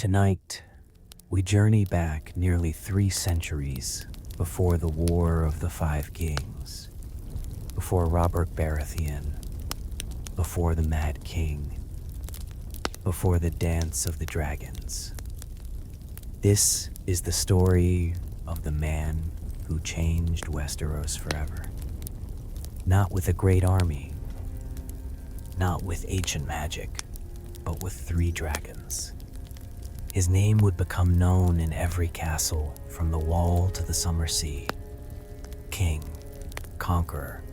Tonight, we journey back nearly 3 centuries before the War of the Five Kings, before Robert Baratheon, before the Mad King, before the Dance of the Dragons. This is the story of the man who changed Westeros forever. Not with a great army, not with ancient magic, but with 3 dragons. His name would become known in every castle from the Wall to the Summer Sea. King, Conqueror,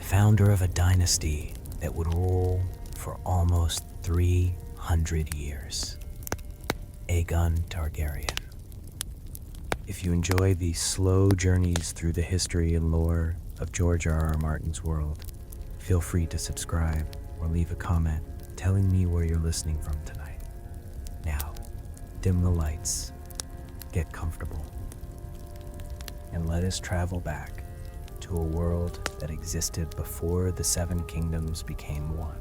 founder of a dynasty that would rule for almost 300 years. Aegon Targaryen. If you enjoy these slow journeys through the history and lore of George R.R. Martin's world, feel free to subscribe or leave a comment telling me where you're listening from tonight. Now, dim the lights, get comfortable, and let us travel back to a world that existed before the 7 kingdoms became one.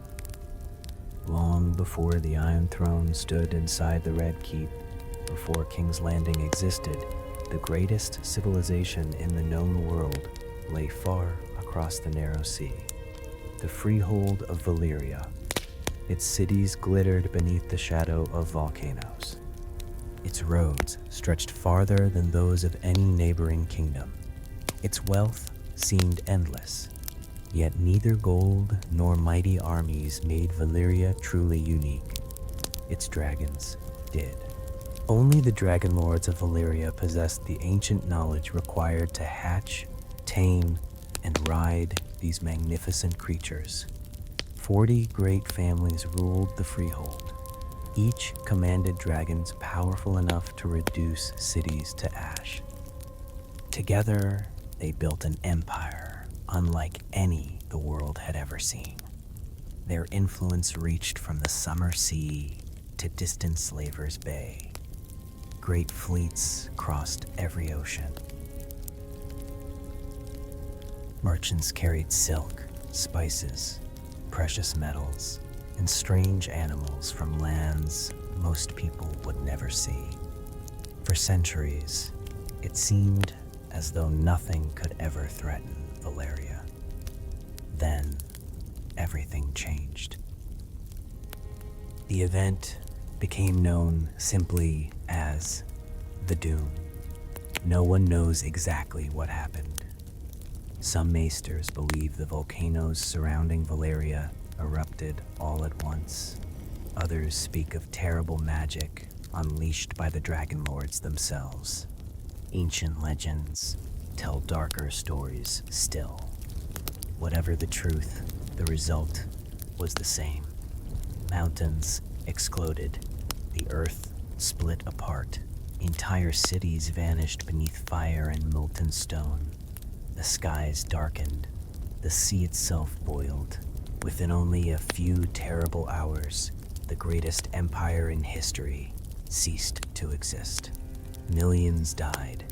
Long before the Iron Throne stood inside the Red Keep, before King's Landing existed, the greatest civilization in the known world lay far across the narrow sea, the freehold of Valyria. Its cities glittered beneath the shadow of volcanoes. Its roads stretched farther than those of any neighboring kingdom. Its wealth seemed endless, yet neither gold nor mighty armies made Valyria truly unique. Its dragons did. Only the dragonlords of Valyria possessed the ancient knowledge required to hatch, tame, and ride these magnificent creatures. 40 great families ruled the freehold. Each commanded dragons powerful enough to reduce cities to ash. Together, they built an empire unlike any the world had ever seen. Their influence reached from the Summer Sea to distant Slaver's Bay. Great fleets crossed every ocean. Merchants carried silk, spices, precious metals, and strange animals from lands most people would never see. For centuries, it seemed as though nothing could ever threaten Valyria. Then, everything changed. The event became known simply as the Doom. No one knows exactly what happened. Some maesters believe the volcanoes surrounding Valyria erupted all at once. Others speak of terrible magic unleashed by the dragonlords themselves. Ancient legends tell darker stories still. Whatever the truth, the result was the same. Mountains exploded, the earth split apart, entire cities vanished beneath fire and molten stone. The skies darkened, the sea itself boiled. Within only a few terrible hours, the greatest empire in history ceased to exist. Millions died.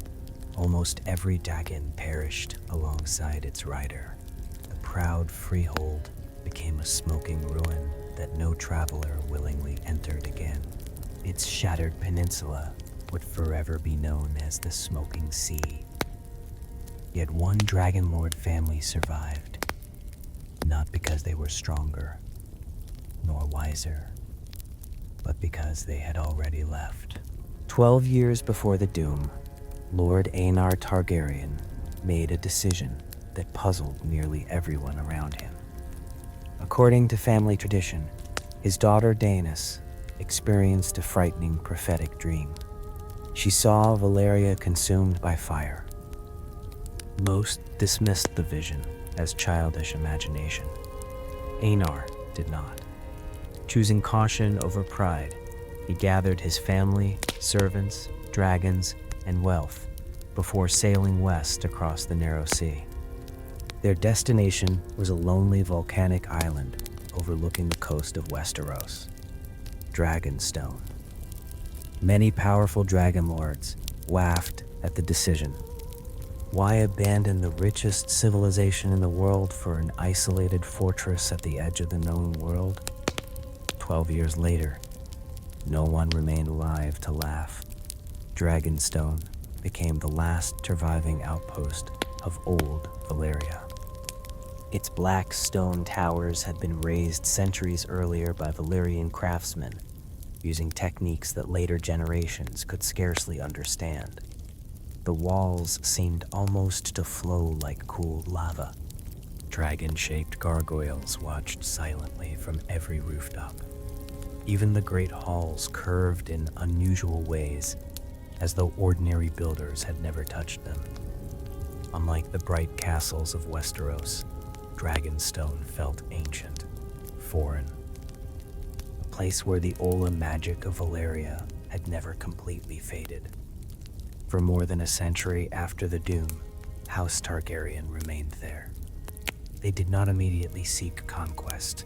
Almost every dragon perished alongside its rider. The proud freehold became a smoking ruin that no traveler willingly entered again. Its shattered peninsula would forever be known as the Smoking Sea. Yet one dragonlord family survived, not because they were stronger, nor wiser, but because they had already left. 12 years before the Doom, Lord Aegon Targaryen made a decision that puzzled nearly everyone around him. According to family tradition, his daughter Daenerys experienced a frightening prophetic dream. She saw Valyria consumed by fire. Most dismissed the vision as childish imagination. Aegon did not. Choosing caution over pride, he gathered his family, servants, dragons, and wealth before sailing west across the narrow sea. Their destination was a lonely volcanic island overlooking the coast of Westeros, Dragonstone. Many powerful dragonlords laughed at the decision. Why abandon the richest civilization in the world for an isolated fortress at the edge of the known world? 12 years later, no one remained alive to laugh. Dragonstone became the last surviving outpost of old Valyria. Its black stone towers had been raised centuries earlier by Valyrian craftsmen, using techniques that later generations could scarcely understand. The walls seemed almost to flow like cool lava. Dragon-shaped gargoyles watched silently from every rooftop. Even the great halls curved in unusual ways, as though ordinary builders had never touched them. Unlike the bright castles of Westeros, Dragonstone felt ancient, foreign. A place where the Ola magic of Valyria had never completely faded. For more than a century after the Doom, House Targaryen remained there. They did not immediately seek conquest.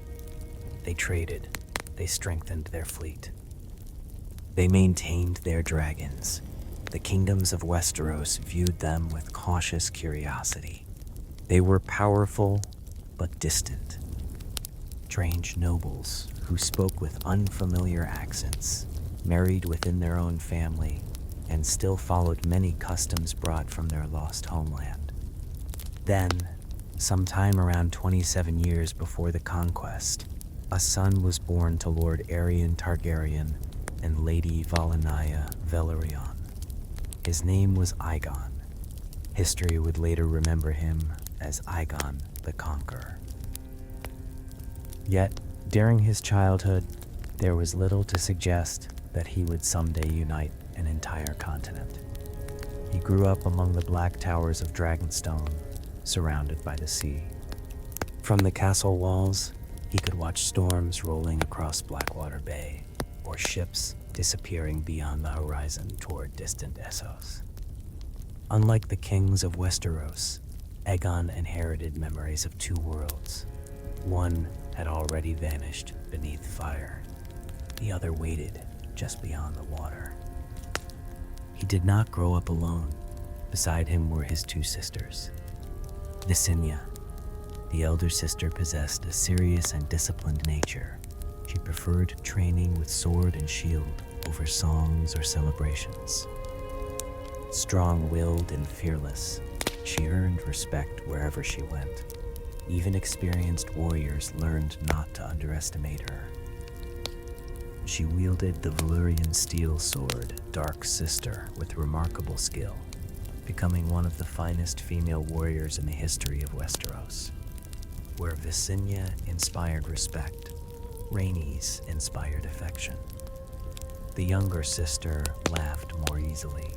They traded. They strengthened their fleet. They maintained their dragons. The kingdoms of Westeros viewed them with cautious curiosity. They were powerful, but distant. Strange nobles who spoke with unfamiliar accents, married within their own family, and still followed many customs brought from their lost homeland. Then, sometime around 27 years before the conquest, a son was born to Lord Aegon Targaryen and Lady Valyria Velaryon. His name was Aegon. History would later remember him as Aegon the Conqueror. Yet, during his childhood, there was little to suggest that he would someday unite an entire continent. He grew up among the black towers of Dragonstone, surrounded by the sea. From the castle walls, he could watch storms rolling across Blackwater Bay, or ships disappearing beyond the horizon toward distant Essos. Unlike the kings of Westeros, Aegon inherited memories of two worlds. One had already vanished beneath fire. The other waited just beyond the water. He did not grow up alone. Beside him were his two sisters. Visenya, the elder sister, possessed a serious and disciplined nature. She preferred training with sword and shield over songs or celebrations. Strong-willed and fearless, she earned respect wherever she went. Even experienced warriors learned not to underestimate her. She wielded the Valyrian steel sword, Dark Sister, with remarkable skill, becoming one of the finest female warriors in the history of Westeros. Where Visenya inspired respect, Rhaenys inspired affection. The younger sister laughed more easily.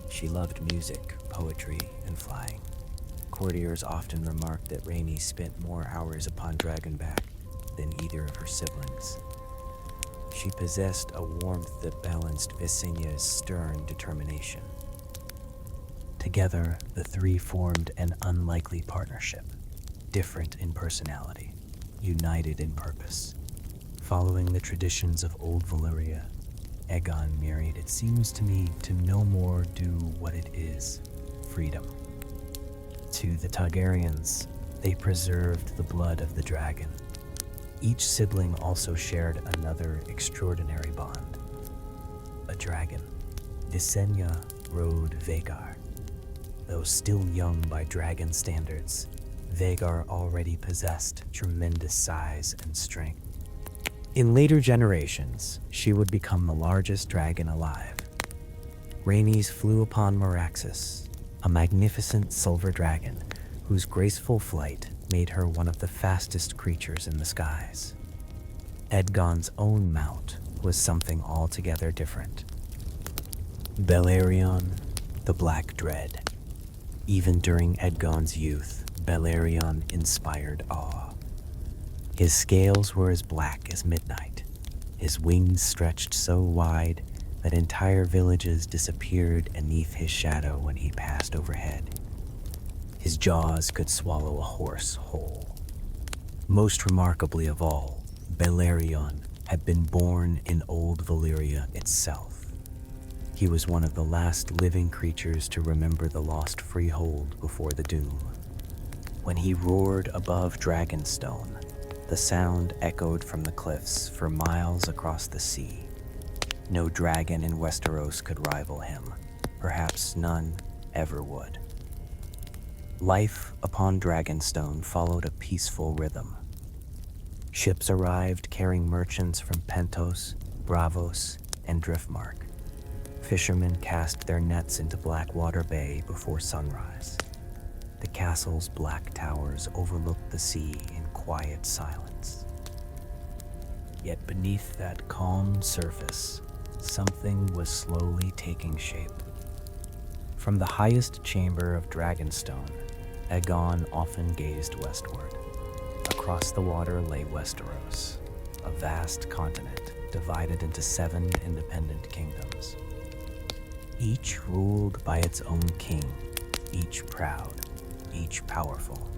She loved music, poetry, and flying. Courtiers often remarked that Rhaenys spent more hours upon Dragonback than either of her siblings. She possessed a warmth that balanced Visenya's stern determination. Together, the three formed an unlikely partnership, different in personality, united in purpose. Following the traditions of old Valyria, Aegon married, it seems to me, to no more do what it is, freedom. To the Targaryens, they preserved the blood of the dragon. Each sibling also shared another extraordinary bond. A dragon. Visenya rode Vhagar. Though still young by dragon standards, Vhagar already possessed tremendous size and strength. In later generations, she would become the largest dragon alive. Rhaenys flew upon Meraxes, a magnificent silver dragon whose graceful flight made her one of the fastest creatures in the skies. Aegon's own mount was something altogether different. Balerion, the Black Dread. Even during Aegon's youth, Balerion inspired awe. His scales were as black as midnight. His wings stretched so wide that entire villages disappeared beneath his shadow when he passed overhead. His jaws could swallow a horse whole. Most remarkably of all, Balerion had been born in old Valyria itself. He was one of the last living creatures to remember the lost freehold before the Doom. When he roared above Dragonstone, the sound echoed from the cliffs for miles across the sea. No dragon in Westeros could rival him. Perhaps none ever would. Life upon Dragonstone followed a peaceful rhythm. Ships arrived carrying merchants from Pentos, Bravos, and Driftmark. Fishermen cast their nets into Blackwater Bay before sunrise. The castle's black towers overlooked the sea in quiet silence. Yet beneath that calm surface, something was slowly taking shape. From the highest chamber of Dragonstone, Aegon often gazed westward. Across the water lay Westeros, a vast continent divided into 7 independent kingdoms. Each ruled by its own king, each proud, each powerful,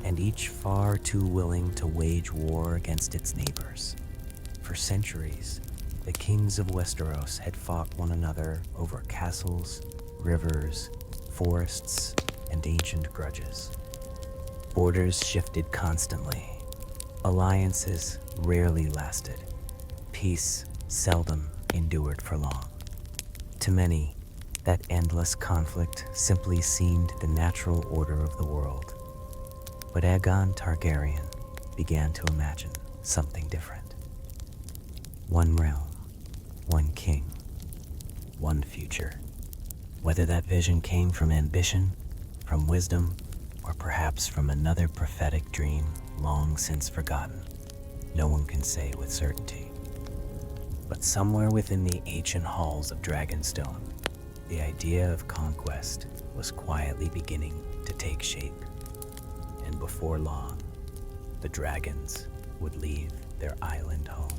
and each far too willing to wage war against its neighbors. For centuries, the kings of Westeros had fought one another over castles, rivers, forests, and ancient grudges. Borders shifted constantly. Alliances rarely lasted. Peace seldom endured for long. To many, that endless conflict simply seemed the natural order of the world. But Aegon Targaryen began to imagine something different. One realm, one king, one future. Whether that vision came from ambition, from wisdom, or perhaps from another prophetic dream long since forgotten, no one can say with certainty. But somewhere within the ancient halls of Dragonstone, the idea of conquest was quietly beginning to take shape. And before long, the dragons would leave their island home.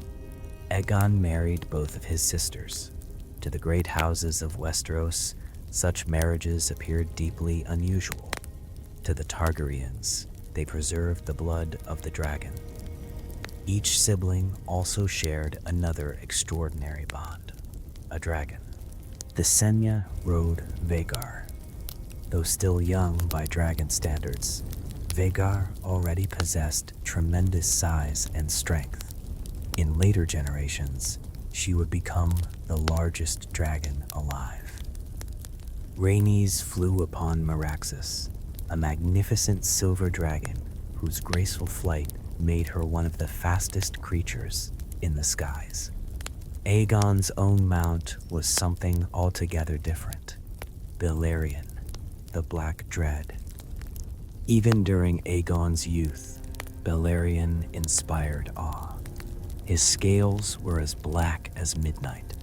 Aegon married both of his sisters. To the great houses of Westeros, such marriages appeared deeply unusual. To the Targaryens, they preserved the blood of the dragon. Each sibling also shared another extraordinary bond, a dragon. The Senya rode Vhagar. Though still young by dragon standards, Vhagar already possessed tremendous size and strength. In later generations, she would become the largest dragon alive. Rhaenys flew upon Meraxus, a magnificent silver dragon whose graceful flight made her one of the fastest creatures in the skies. Aegon's own mount was something altogether different, Balerion, the Black Dread. Even during Aegon's youth, Balerion inspired awe. His scales were as black as midnight.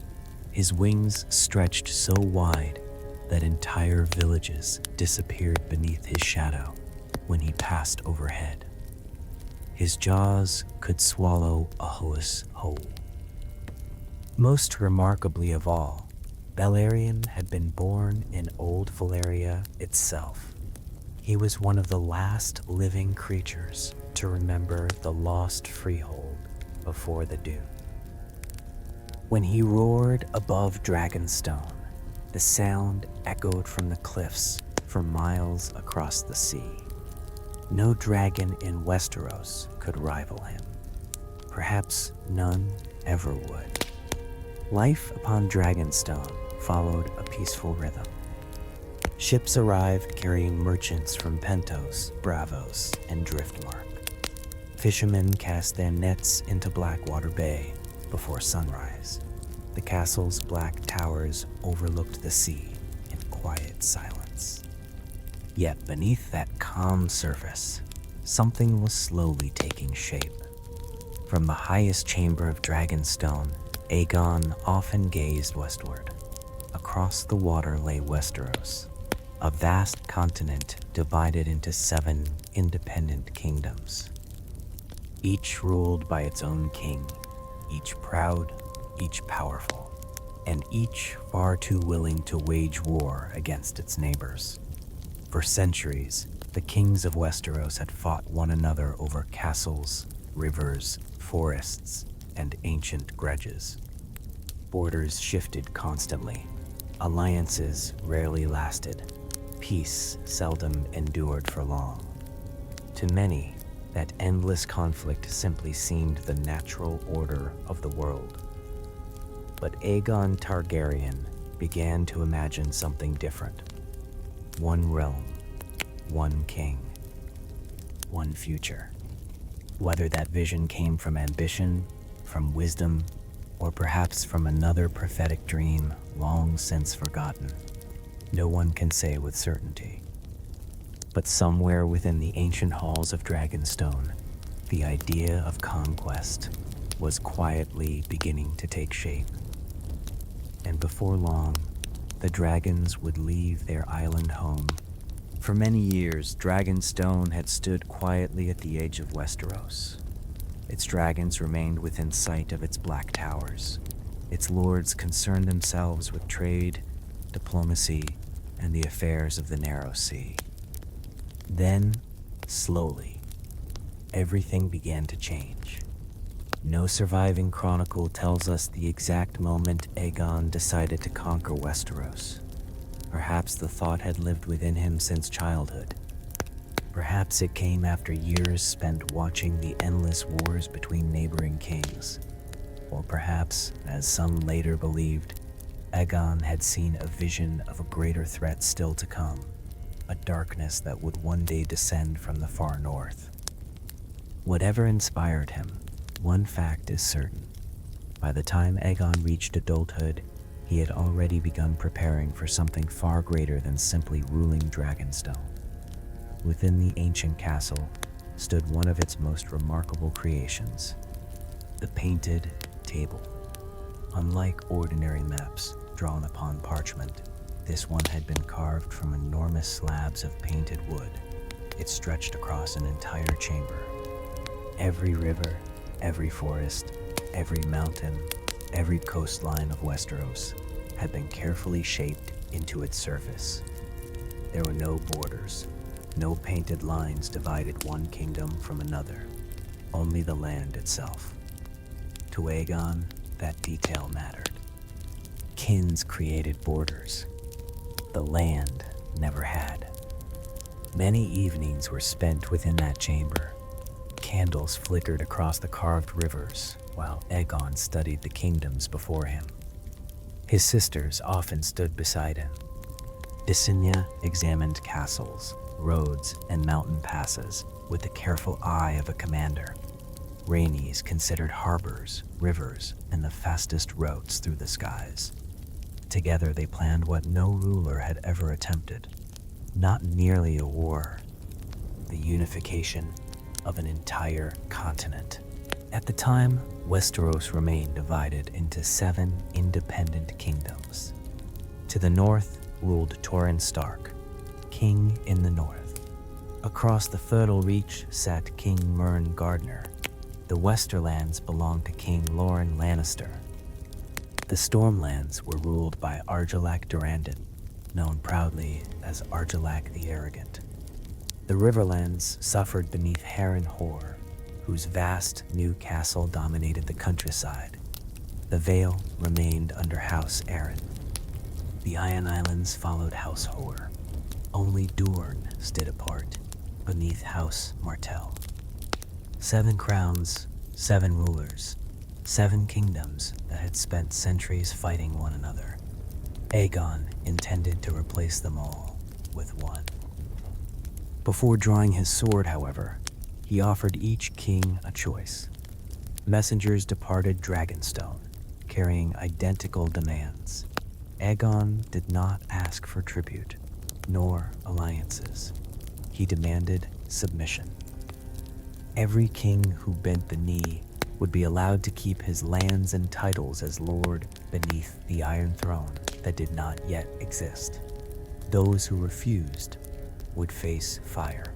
His wings stretched so wide that entire villages disappeared beneath his shadow when he passed overhead. His jaws could swallow a horse whole. Most remarkably of all, Balerion had been born in Old Valyria itself. He was one of the last living creatures to remember the lost freehold before the Doom. When he roared above Dragonstone, the sound echoed from the cliffs for miles across the sea. No dragon in Westeros could rival him. Perhaps none ever would. Life upon Dragonstone followed a peaceful rhythm. Ships arrived carrying merchants from Pentos, Bravos, and Driftmark. Fishermen cast their nets into Blackwater Bay before sunrise. The castle's black towers overlooked the sea in quiet silence. Yet beneath that calm surface, something was slowly taking shape. From the highest chamber of Dragonstone, Aegon often gazed westward. Across the water lay Westeros, a vast continent divided into 7 independent kingdoms. Each ruled by its own king, each proud, each powerful, and each far too willing to wage war against its neighbors. For centuries, the kings of Westeros had fought one another over castles, rivers, forests, and ancient grudges. Borders shifted constantly. Alliances rarely lasted. Peace seldom endured for long. To many, that endless conflict simply seemed the natural order of the world. But Aegon Targaryen began to imagine something different. One realm, one king, one future. Whether that vision came from ambition, from wisdom, or perhaps from another prophetic dream long since forgotten, no one can say with certainty. But somewhere within the ancient halls of Dragonstone, the idea of conquest was quietly beginning to take shape. And before long, the dragons would leave their island home. For many years, Dragonstone had stood quietly at the edge of Westeros. Its dragons remained within sight of its black towers. Its lords concerned themselves with trade, diplomacy, and the affairs of the Narrow Sea. Then, slowly, everything began to change. No surviving chronicle tells us the exact moment Aegon decided to conquer Westeros. Perhaps the thought had lived within him since childhood. Perhaps it came after years spent watching the endless wars between neighboring kings. Or perhaps, as some later believed, Aegon had seen a vision of a greater threat still to come, a darkness that would one day descend from the far north. Whatever inspired him, one fact is certain. By the time Aegon reached adulthood, he had already begun preparing for something far greater than simply ruling Dragonstone. Within the ancient castle stood one of its most remarkable creations, the painted table. Unlike ordinary maps drawn upon parchment, this one had been carved from enormous slabs of painted wood. It stretched across an entire chamber. Every river, every forest, every mountain, every coastline of Westeros had been carefully shaped into its surface. There were no borders, no painted lines divided one kingdom from another, only the land itself. To Aegon, that detail mattered. Kins created borders. The land never had. Many evenings were spent within that chamber. Candles flickered across the carved rivers while Aegon studied the kingdoms before him. His sisters often stood beside him. Disinya examined castles, roads, and mountain passes with the careful eye of a commander. Rhaenys considered harbors, rivers, and the fastest routes through the skies. Together they planned what no ruler had ever attempted. Not merely a war, the unification of an entire continent. At the time, Westeros remained divided into 7 independent kingdoms. To the north ruled Torrhen Stark, king in the north. Across the fertile reach sat King Mern Gardner. The Westerlands belonged to King Loren Lannister. The Stormlands were ruled by Argilac Durrandon, known proudly as Argilac the Arrogant. The Riverlands suffered beneath Harrenhal, whose vast new castle dominated the countryside. The Vale remained under House Arryn. The Iron Islands followed House Hoare. Only Dorne stood apart, beneath House Martell. 7 crowns, 7 rulers, 7 kingdoms that had spent centuries fighting one another. Aegon intended to replace them all with one. Before drawing his sword, however, he offered each king a choice. Messengers departed Dragonstone, carrying identical demands. Aegon did not ask for tribute, nor alliances. He demanded submission. Every king who bent the knee would be allowed to keep his lands and titles as lord beneath the Iron Throne that did not yet exist. Those who refused would face fire.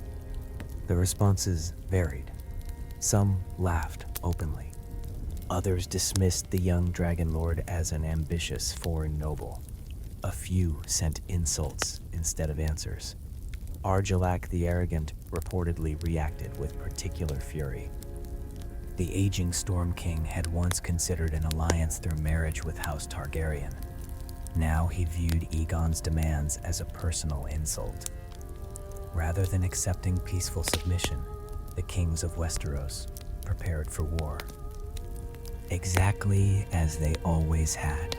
The responses varied. Some laughed openly. Others dismissed the young dragonlord as an ambitious foreign noble. A few sent insults instead of answers. Argilac the Arrogant reportedly reacted with particular fury. The aging Storm King had once considered an alliance through marriage with House Targaryen. Now he viewed Aegon's demands as a personal insult. Rather than accepting peaceful submission, the kings of Westeros prepared for war. exactly as they always had.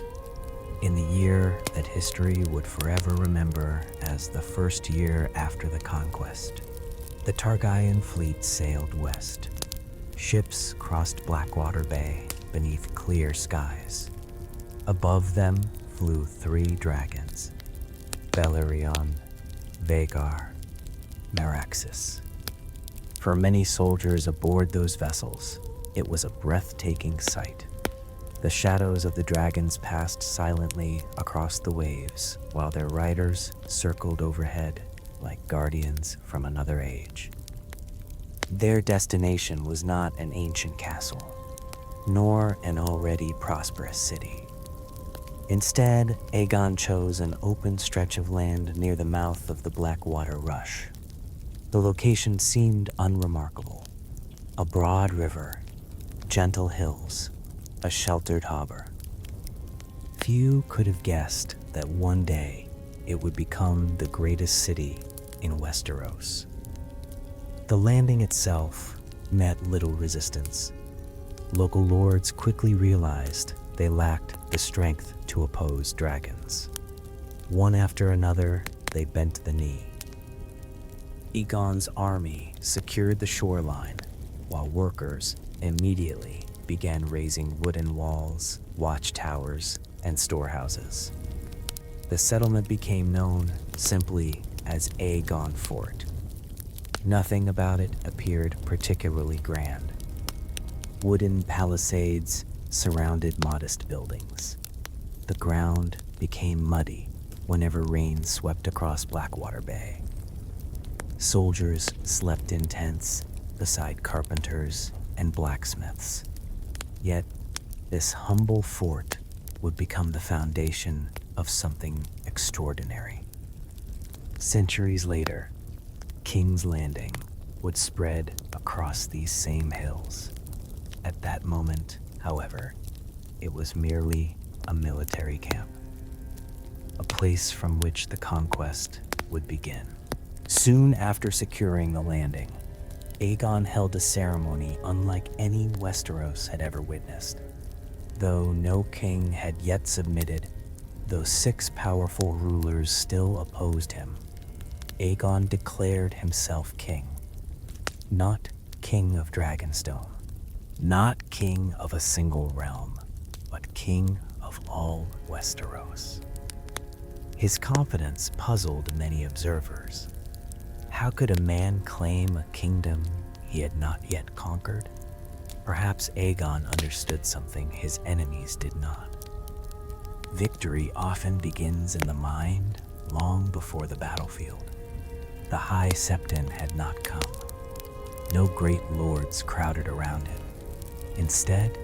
In the year that history would forever remember as the first year after the conquest, the Targaryen fleet sailed west. Ships crossed Blackwater Bay beneath clear skies. Above them flew 3 dragons: Balerion, Vhagar, Meraxes. For many soldiers aboard those vessels, it was a breathtaking sight. The shadows of the dragons passed silently across the waves, while their riders circled overhead like guardians from another age. Their destination was not an ancient castle, nor an already prosperous city. Instead, Aegon chose an open stretch of land near the mouth of the Blackwater Rush. The location seemed unremarkable: a broad river, gentle hills, a sheltered harbor. Few could have guessed that one day it would become the greatest city in Westeros. The landing itself met little resistance. Local lords quickly realized they lacked the strength to oppose dragons. One after another, they bent the knee. Aegon's army secured the shoreline, while workers immediately began raising wooden walls, watchtowers, and storehouses. The settlement became known simply as Aegon Fort. Nothing about it appeared particularly grand. Wooden palisades surrounded modest buildings. The ground became muddy whenever rain swept across Blackwater Bay. Soldiers slept in tents beside carpenters and blacksmiths. Yet, this humble fort would become the foundation of something extraordinary. Centuries later, King's Landing would spread across these same hills. At that moment, however, it was merely a military camp, a place from which the conquest would begin. Soon after securing the landing, Aegon held a ceremony unlike any Westeros had ever witnessed. Though no king had yet submitted, those 6 powerful rulers still opposed him. Aegon declared himself king. Not king of Dragonstone, not king of a single realm, but king of all Westeros. His confidence puzzled many observers. How could a man claim a kingdom he had not yet conquered? Perhaps Aegon understood something his enemies did not. Victory often begins in the mind long before the battlefield. The High Septon had not come. No great lords crowded around him. Instead,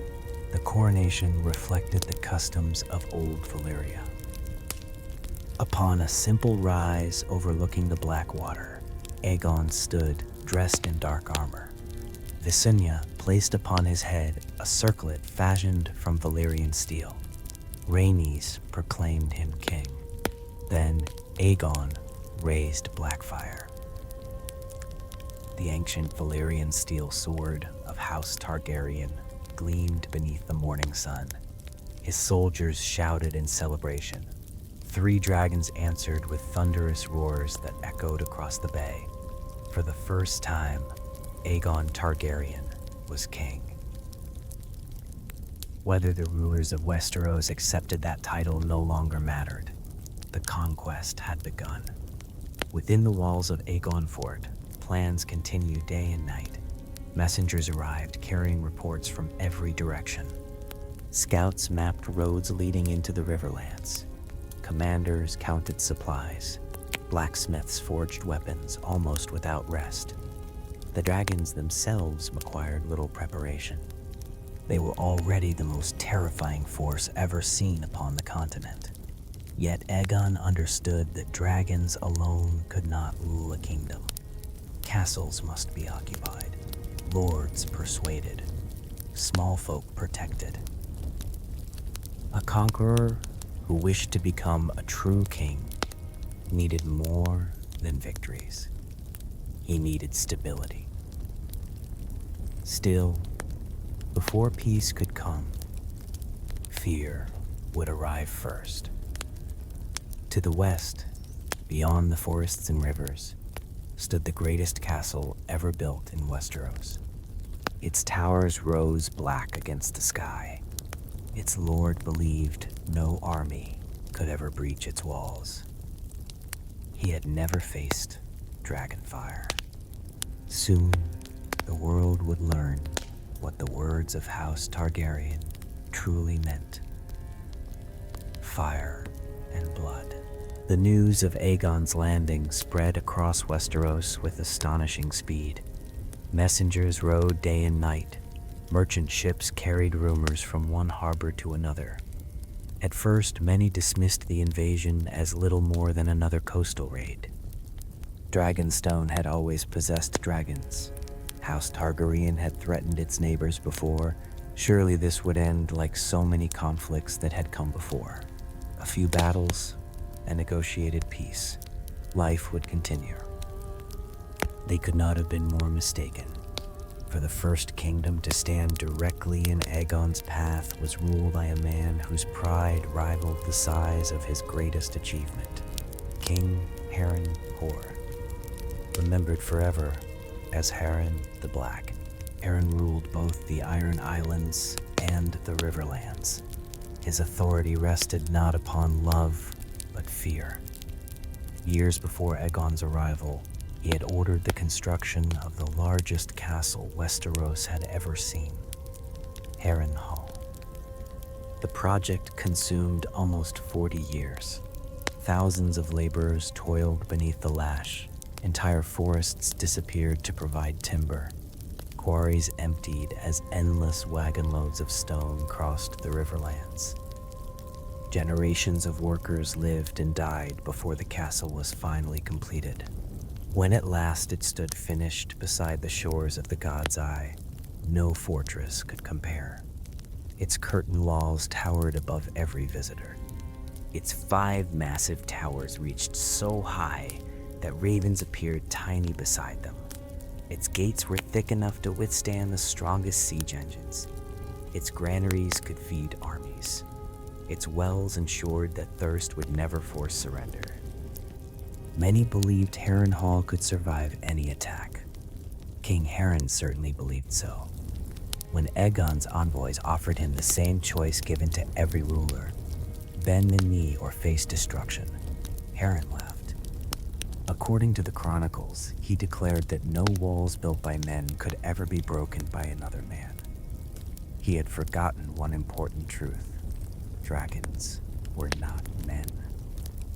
the coronation reflected the customs of old Valyria. Upon a simple rise overlooking the Blackwater, Aegon stood dressed in dark armor. Visenya placed upon his head a circlet fashioned from Valyrian steel. Rhaenys proclaimed him king. Then Aegon raised Blackfire. The ancient Valyrian steel sword of House Targaryen gleamed beneath the morning sun. His soldiers shouted in celebration. 3 dragons answered with thunderous roars that echoed across the bay. For the first time, Aegon Targaryen was king. Whether the rulers of Westeros accepted that title no longer mattered. The conquest had begun. Within the walls of Aegon Fort, plans continued day and night. Messengers arrived carrying reports from every direction. Scouts mapped roads leading into the Riverlands. Commanders counted supplies. Blacksmiths forged weapons almost without rest. The dragons themselves required little preparation. They were already the most terrifying force ever seen upon the continent. Yet Aegon understood that dragons alone could not rule a kingdom. Castles must be occupied, lords persuaded, small folk protected. A conqueror who wished to become a true king needed more than victories. He needed stability. Still, Before peace could come, fear would arrive first. To the west, beyond the forests and rivers, stood the greatest castle ever built in Westeros. Its towers rose black against the sky. Its lord believed no army could ever breach its walls. He had never faced dragonfire. Soon, the world would learn what the words of House Targaryen truly meant. Fire and blood. The news of Aegon's landing spread across Westeros with astonishing speed. Messengers rode day and night. Merchant ships carried rumors from one harbor to another. At first, many dismissed the invasion as little more than another coastal raid. Dragonstone had always possessed dragons. House Targaryen had threatened its neighbors before. Surely this would end like so many conflicts that had come before. A few battles, a negotiated peace. Life would continue. They could not have been more mistaken. For the first kingdom to stand directly in Aegon's path was ruled by a man whose pride rivaled the size of his greatest achievement, King Harrenhal. Remembered forever as Harren the Black, Harren ruled both the Iron Islands and the Riverlands. His authority rested not upon love, but fear. Years before Aegon's arrival, he had ordered the construction of the largest castle Westeros had ever seen, Harrenhal. The project consumed almost 40 years. Thousands of laborers toiled beneath the lash. Entire forests disappeared to provide timber. Quarries emptied as endless wagon loads of stone crossed the riverlands. Generations of workers lived and died before the castle was finally completed. When at last it stood finished beside the shores of the God's Eye, no fortress could compare. Its curtain walls towered above every visitor. Its 5 massive towers reached so high that ravens appeared tiny beside them. Its gates were thick enough to withstand the strongest siege engines. Its granaries could feed armies. Its wells ensured that thirst would never force surrender. Many believed Harrenhal could survive any attack. King Harren certainly believed so. When Aegon's envoys offered him the same choice given to every ruler, bend the knee or face destruction, Harren laughed. According to the chronicles, he declared that no walls built by men could ever be broken by another man. He had forgotten one important truth: dragons were not men.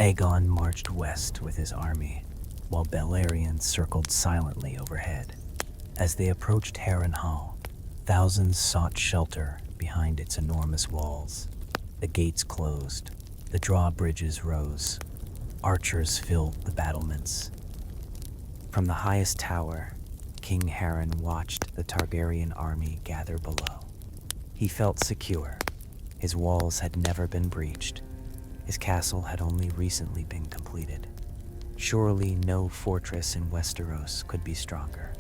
Aegon marched west with his army, while Balerion circled silently overhead. As they approached Harrenhal, thousands sought shelter behind its enormous walls. The gates closed, the drawbridges rose, archers filled the battlements. From the highest tower, King Harren watched the Targaryen army gather below. He felt secure. His walls had never been breached. His castle had only recently been completed. Surely no fortress in Westeros could be stronger.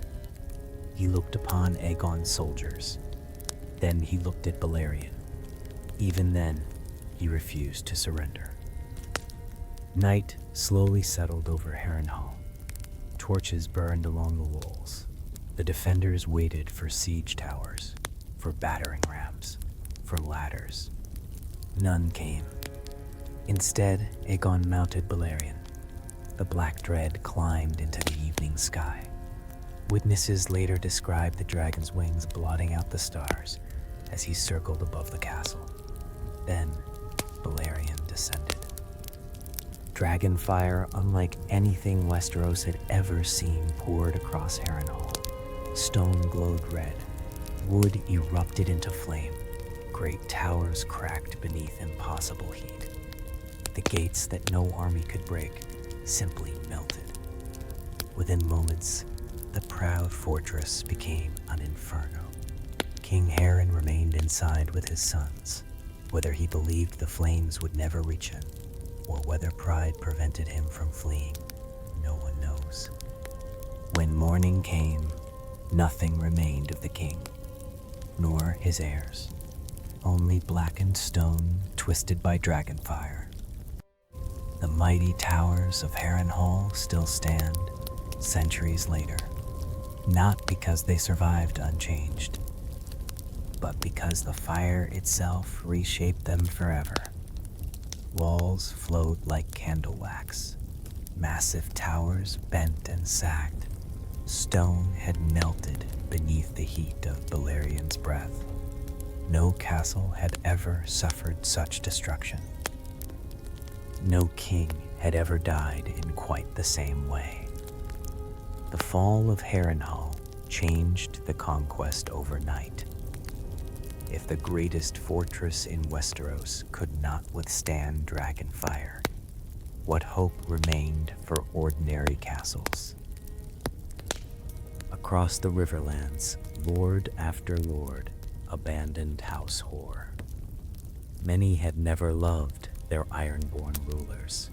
He looked upon Aegon's soldiers. Then he looked at Balerion. Even then, he refused to surrender. Night slowly settled over Harrenhal. Torches burned along the walls. The defenders waited for siege towers, for battering rams, for ladders. None came. Instead, Aegon mounted Balerion. The black dread climbed into the evening sky. Witnesses later described the dragon's wings blotting out the stars as he circled above the castle. Then, Balerion descended. Dragonfire, unlike anything Westeros had ever seen, poured across Harrenhal. Stone glowed red. Wood erupted into flame. Great towers cracked beneath impossible heat. The gates that no army could break simply melted. Within moments, the proud fortress became an inferno. King Harren remained inside with his sons. Whether he believed the flames would never reach him, or whether pride prevented him from fleeing, no one knows. When morning came, nothing remained of the king. nor his heirs. Only blackened stone twisted by dragonfire. The mighty towers of Harrenhal still stand centuries later, not because they survived unchanged, but because the fire itself reshaped them forever. Walls flowed like candle wax. Massive towers bent and sagged. Stone had melted beneath the heat of Valyrian's breath. No castle had ever suffered such destruction. No king had ever died in quite the same way. The fall of Harrenhal changed the conquest overnight. If the greatest fortress in Westeros could not withstand dragonfire, what hope remained for ordinary castles? Across the Riverlands, lord after lord abandoned house whore. Many had never loved their ironborn rulers.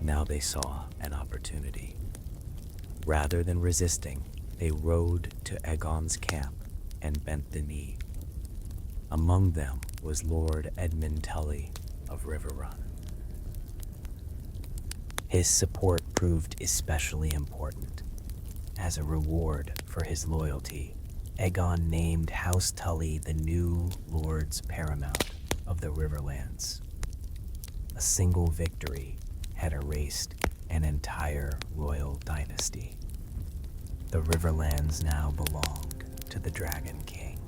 Now they saw an opportunity. Rather than resisting, they rode to Aegon's camp and bent the knee. Among them was Lord Edmund Tully of Riverrun. His support proved especially important. As a reward for his loyalty, Aegon named House Tully the new Lords Paramount of the Riverlands. A single victory had erased an entire royal dynasty. The Riverlands now belonged to the Dragon King.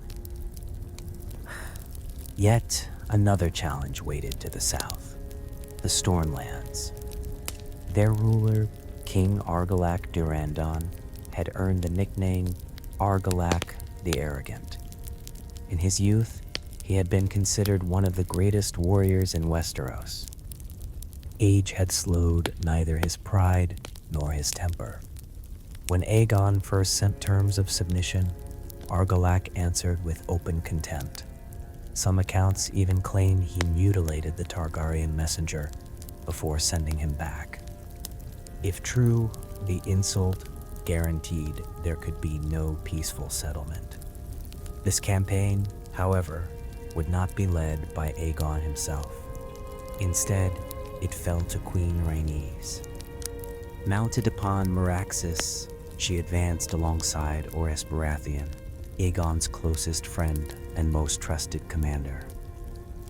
Yet another challenge waited to the south, the Stormlands. Their ruler, King Argilac Durandon, had earned the nickname Argilac the Arrogant. In his youth, he had been considered one of the greatest warriors in Westeros. Age had slowed neither his pride nor his temper. When Aegon first sent terms of submission, Argilac answered with open contempt. Some accounts even claim he mutilated the Targaryen messenger before sending him back. If true, the insult guaranteed there could be no peaceful settlement. This campaign, however, would not be led by Aegon himself. Instead, it fell to Queen Rhaenys. Mounted upon Meraxes, she advanced alongside Orys Baratheon, Aegon's closest friend and most trusted commander.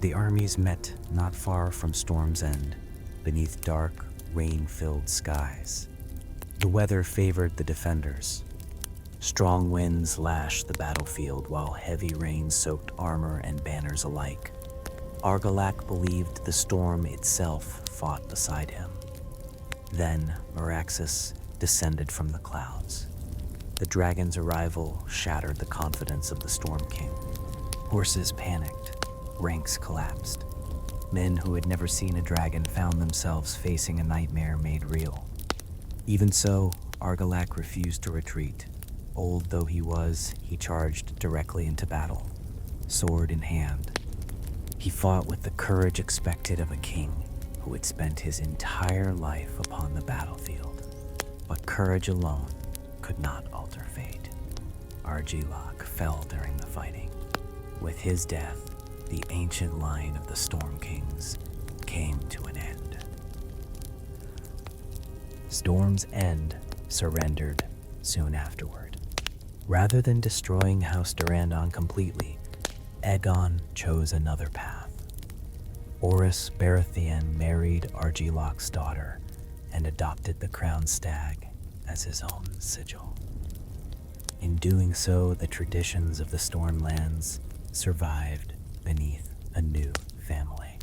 The armies met not far from Storm's End, beneath dark, rain-filled skies. The weather favored the defenders. Strong winds lashed the battlefield while heavy rain soaked armor and banners alike. Argilac believed the storm itself fought beside him. Then Meraxes descended from the clouds. The dragon's arrival shattered the confidence of the Storm King. Horses panicked, ranks collapsed. Men who had never seen a dragon found themselves facing a nightmare made real. Even so, Argilac refused to retreat. Old though he was, he charged directly into battle, sword in hand. He fought with the courage expected of a king who had spent his entire life upon the battlefield. But courage alone could not alter fate. Argilac fell during the fighting. With his death, the ancient line of the Storm Kings came to an end. Storm's End surrendered soon afterward. Rather than destroying House Durandon completely, Aegon chose another path. Orys Baratheon married Argilac's daughter and adopted the crowned stag as his own sigil. In doing so, the traditions of the Stormlands survived beneath a new family.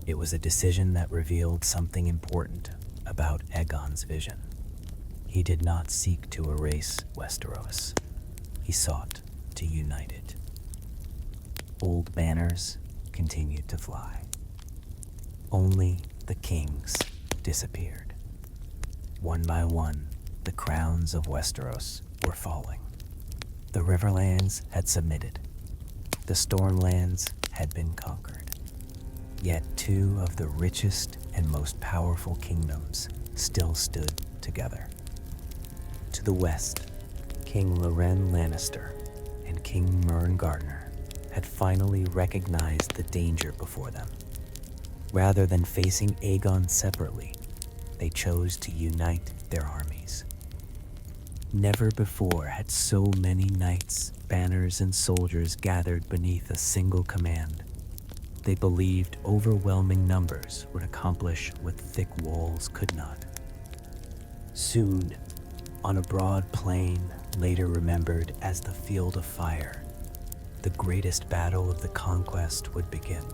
It was a decision that revealed something important about Aegon's vision. He did not seek to erase Westeros. He sought to unite it. Old banners continued to fly. Only the kings disappeared. One by one, the crowns of Westeros were falling. The Riverlands had submitted. The Stormlands had been conquered. Yet two of the richest and most powerful kingdoms still stood together. To the west, King Loren Lannister, and King Gardner had finally recognized the danger before them. Rather than facing Aegon separately, they chose to unite their armies. Never before had so many knights, banners, and soldiers gathered beneath a single command. They believed overwhelming numbers would accomplish what thick walls could not. Soon, on a broad plain, later remembered as the Field of Fire, the greatest battle of the conquest would begin.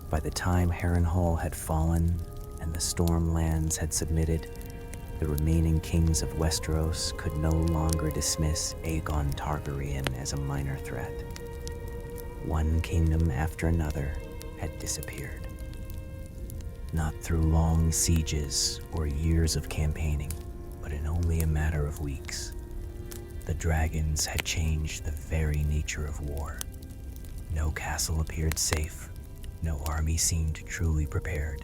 By the time Harrenhal had fallen and the Stormlands had submitted, the remaining kings of Westeros could no longer dismiss Aegon Targaryen as a minor threat. One kingdom after another had disappeared. Not through long sieges or years of campaigning, but in only a matter of weeks. The dragons had changed the very nature of war. No castle appeared safe. No army seemed truly prepared.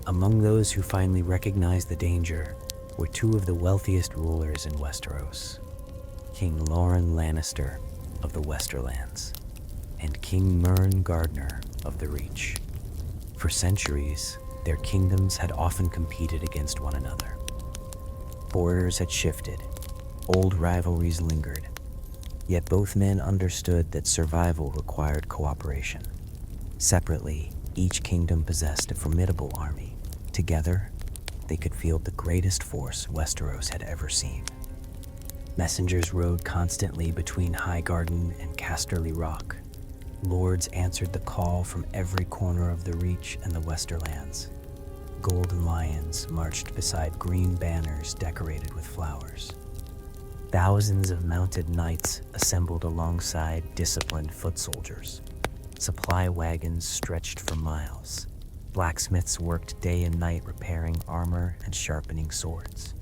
Among those who finally recognized the danger were two of the wealthiest rulers in Westeros, King Loren Lannister of the Westerlands and King Gardner of the Reach. For centuries, their kingdoms had often competed against one another. Borders had shifted, old rivalries lingered, yet both men understood that survival required cooperation. Separately, each kingdom possessed a formidable army. Together, they could field the greatest force Westeros had ever seen. Messengers rode constantly between Highgarden and Casterly Rock. Lords answered the call from every corner of the Reach and the Westerlands. Golden lions marched beside green banners decorated with flowers. Thousands of mounted knights assembled alongside disciplined foot soldiers. Supply wagons stretched for miles. Blacksmiths worked day and night repairing armor and sharpening swords.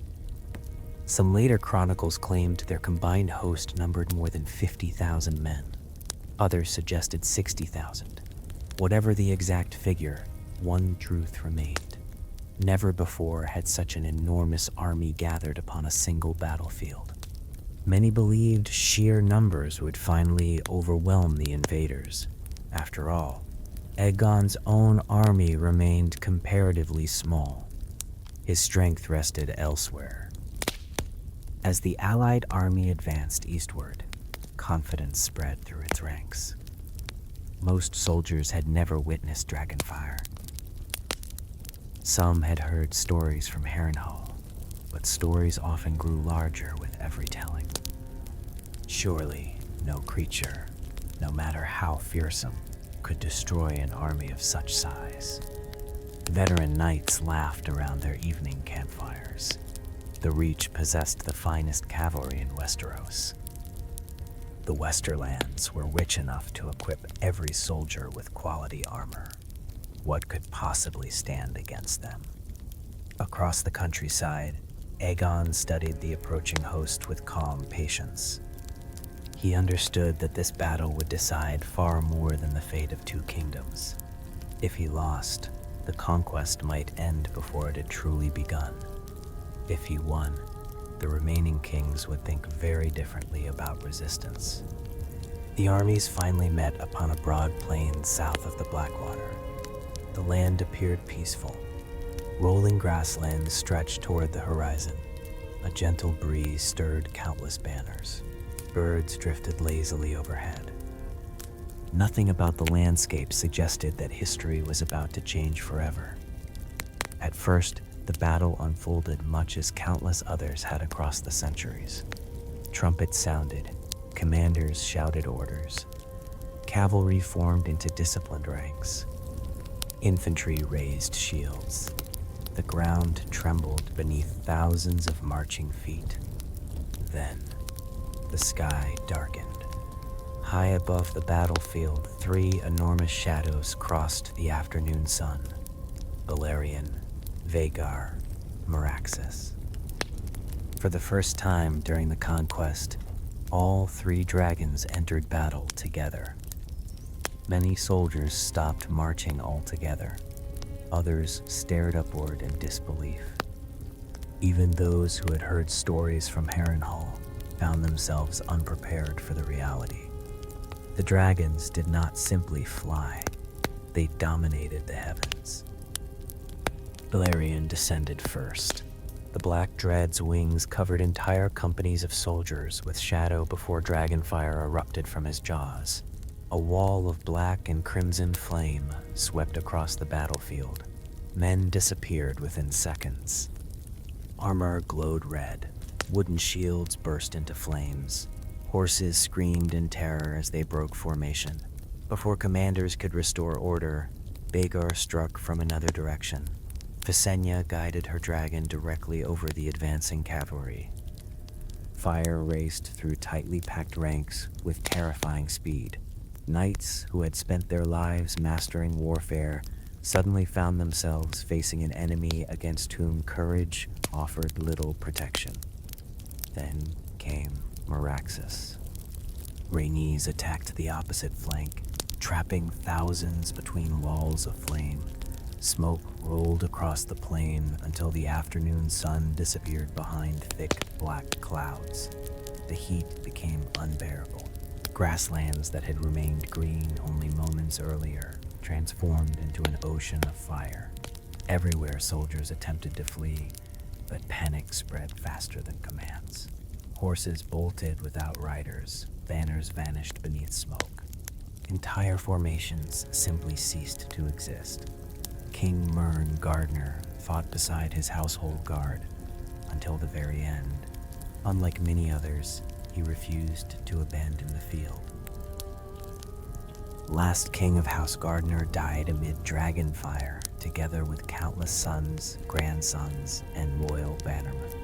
Some later chronicles claimed their combined host numbered more than 50,000 men. Others suggested 60,000. Whatever the exact figure, one truth remained. Never before had such an enormous army gathered upon a single battlefield. Many believed sheer numbers would finally overwhelm the invaders. After all, Aegon's own army remained comparatively small. His strength rested elsewhere. As the Allied army advanced eastward, confidence spread through its ranks. Most soldiers had never witnessed dragonfire. Some had heard stories from Harrenhal, but stories often grew larger with every telling. Surely, no creature, no matter how fearsome, could destroy an army of such size. Veteran knights laughed around their evening campfires. The Reach possessed the finest cavalry in Westeros. The Westerlands were rich enough to equip every soldier with quality armor. What could possibly stand against them? Across the countryside, Aegon studied the approaching host with calm patience. He understood that this battle would decide far more than the fate of two kingdoms. If he lost, the conquest might end before it had truly begun. If he won, the remaining kings would think very differently about resistance. The armies finally met upon a broad plain south of the Blackwater. The land appeared peaceful. Rolling grasslands stretched toward the horizon. A gentle breeze stirred countless banners. Birds drifted lazily overhead. Nothing about the landscape suggested that history was about to change forever. At first, the battle unfolded much as countless others had across the centuries. Trumpets sounded, commanders shouted orders. Cavalry formed into disciplined ranks. Infantry raised shields. The ground trembled beneath thousands of marching feet. Then, the sky darkened. High above the battlefield, three enormous shadows crossed the afternoon sun: Balerion, Vhagar, Meraxes. For the first time during the conquest, all three dragons entered battle together. Many soldiers stopped marching altogether. Others stared upward in disbelief. Even those who had heard stories from Harrenhal found themselves unprepared for the reality. The dragons did not simply fly, they dominated the heavens. Valyrian descended first. The Black Dread's wings covered entire companies of soldiers with shadow before dragonfire erupted from his jaws. A wall of black and crimson flame swept across the battlefield. Men disappeared within seconds. Armor glowed red. Wooden shields burst into flames. Horses screamed in terror as they broke formation. Before commanders could restore order, Bagar struck from another direction. Visenya guided her dragon directly over the advancing cavalry. Fire raced through tightly packed ranks with terrifying speed. Knights who had spent their lives mastering warfare suddenly found themselves facing an enemy against whom courage offered little protection. Then came Meraxus. Rhaenys attacked the opposite flank, trapping thousands between walls of flame. Smoke rolled across the plain until the afternoon sun disappeared behind thick black clouds. The heat became unbearable. Grasslands that had remained green only moments earlier transformed into an ocean of fire. Everywhere soldiers attempted to flee, but panic spread faster than commands. Horses bolted without riders, banners vanished beneath smoke. Entire formations simply ceased to exist. King Mern Gardner fought beside his household guard until the very end. Unlike many others, he refused to abandon the field. Last king of House Gardner died amid dragon fire, together with countless sons, grandsons, and loyal bannermen.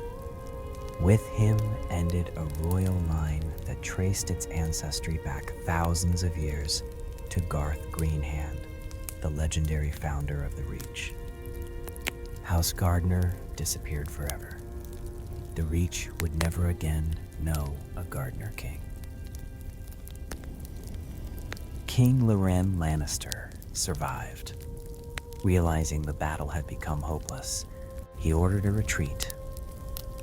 With him ended a royal line that traced its ancestry back thousands of years to Garth Greenhand, the legendary founder of the Reach. House Gardner disappeared forever. The Reach would never again know a Gardner king. King Loren Lannister survived. Realizing the battle had become hopeless, he ordered a retreat.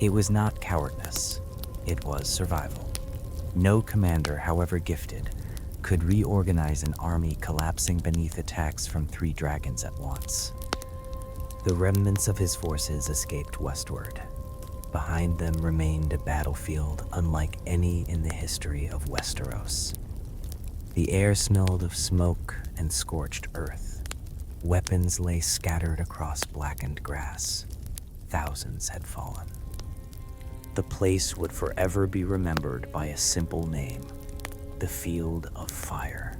It was not cowardice, it was survival. No commander, however gifted, could reorganize an army collapsing beneath attacks from 3 dragons at once. The remnants of his forces escaped westward. Behind them remained a battlefield unlike any in the history of Westeros. The air smelled of smoke and scorched earth. Weapons lay scattered across blackened grass. Thousands had fallen. The place would forever be remembered by a simple name: the Field of Fire.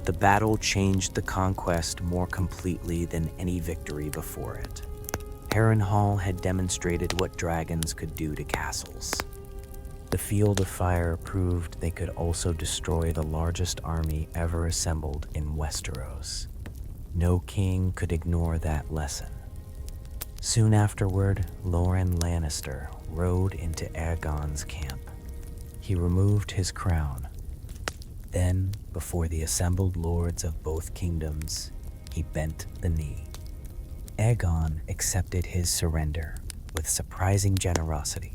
The battle changed the conquest more completely than any victory before it. Harrenhal had demonstrated what dragons could do to castles. The Field of Fire proved they could also destroy the largest army ever assembled in Westeros. No king could ignore that lesson. Soon afterward, Loren Lannister rode into Aegon's camp. He removed his crown. Then, before the assembled lords of both kingdoms, he bent the knee. Aegon accepted his surrender with surprising generosity.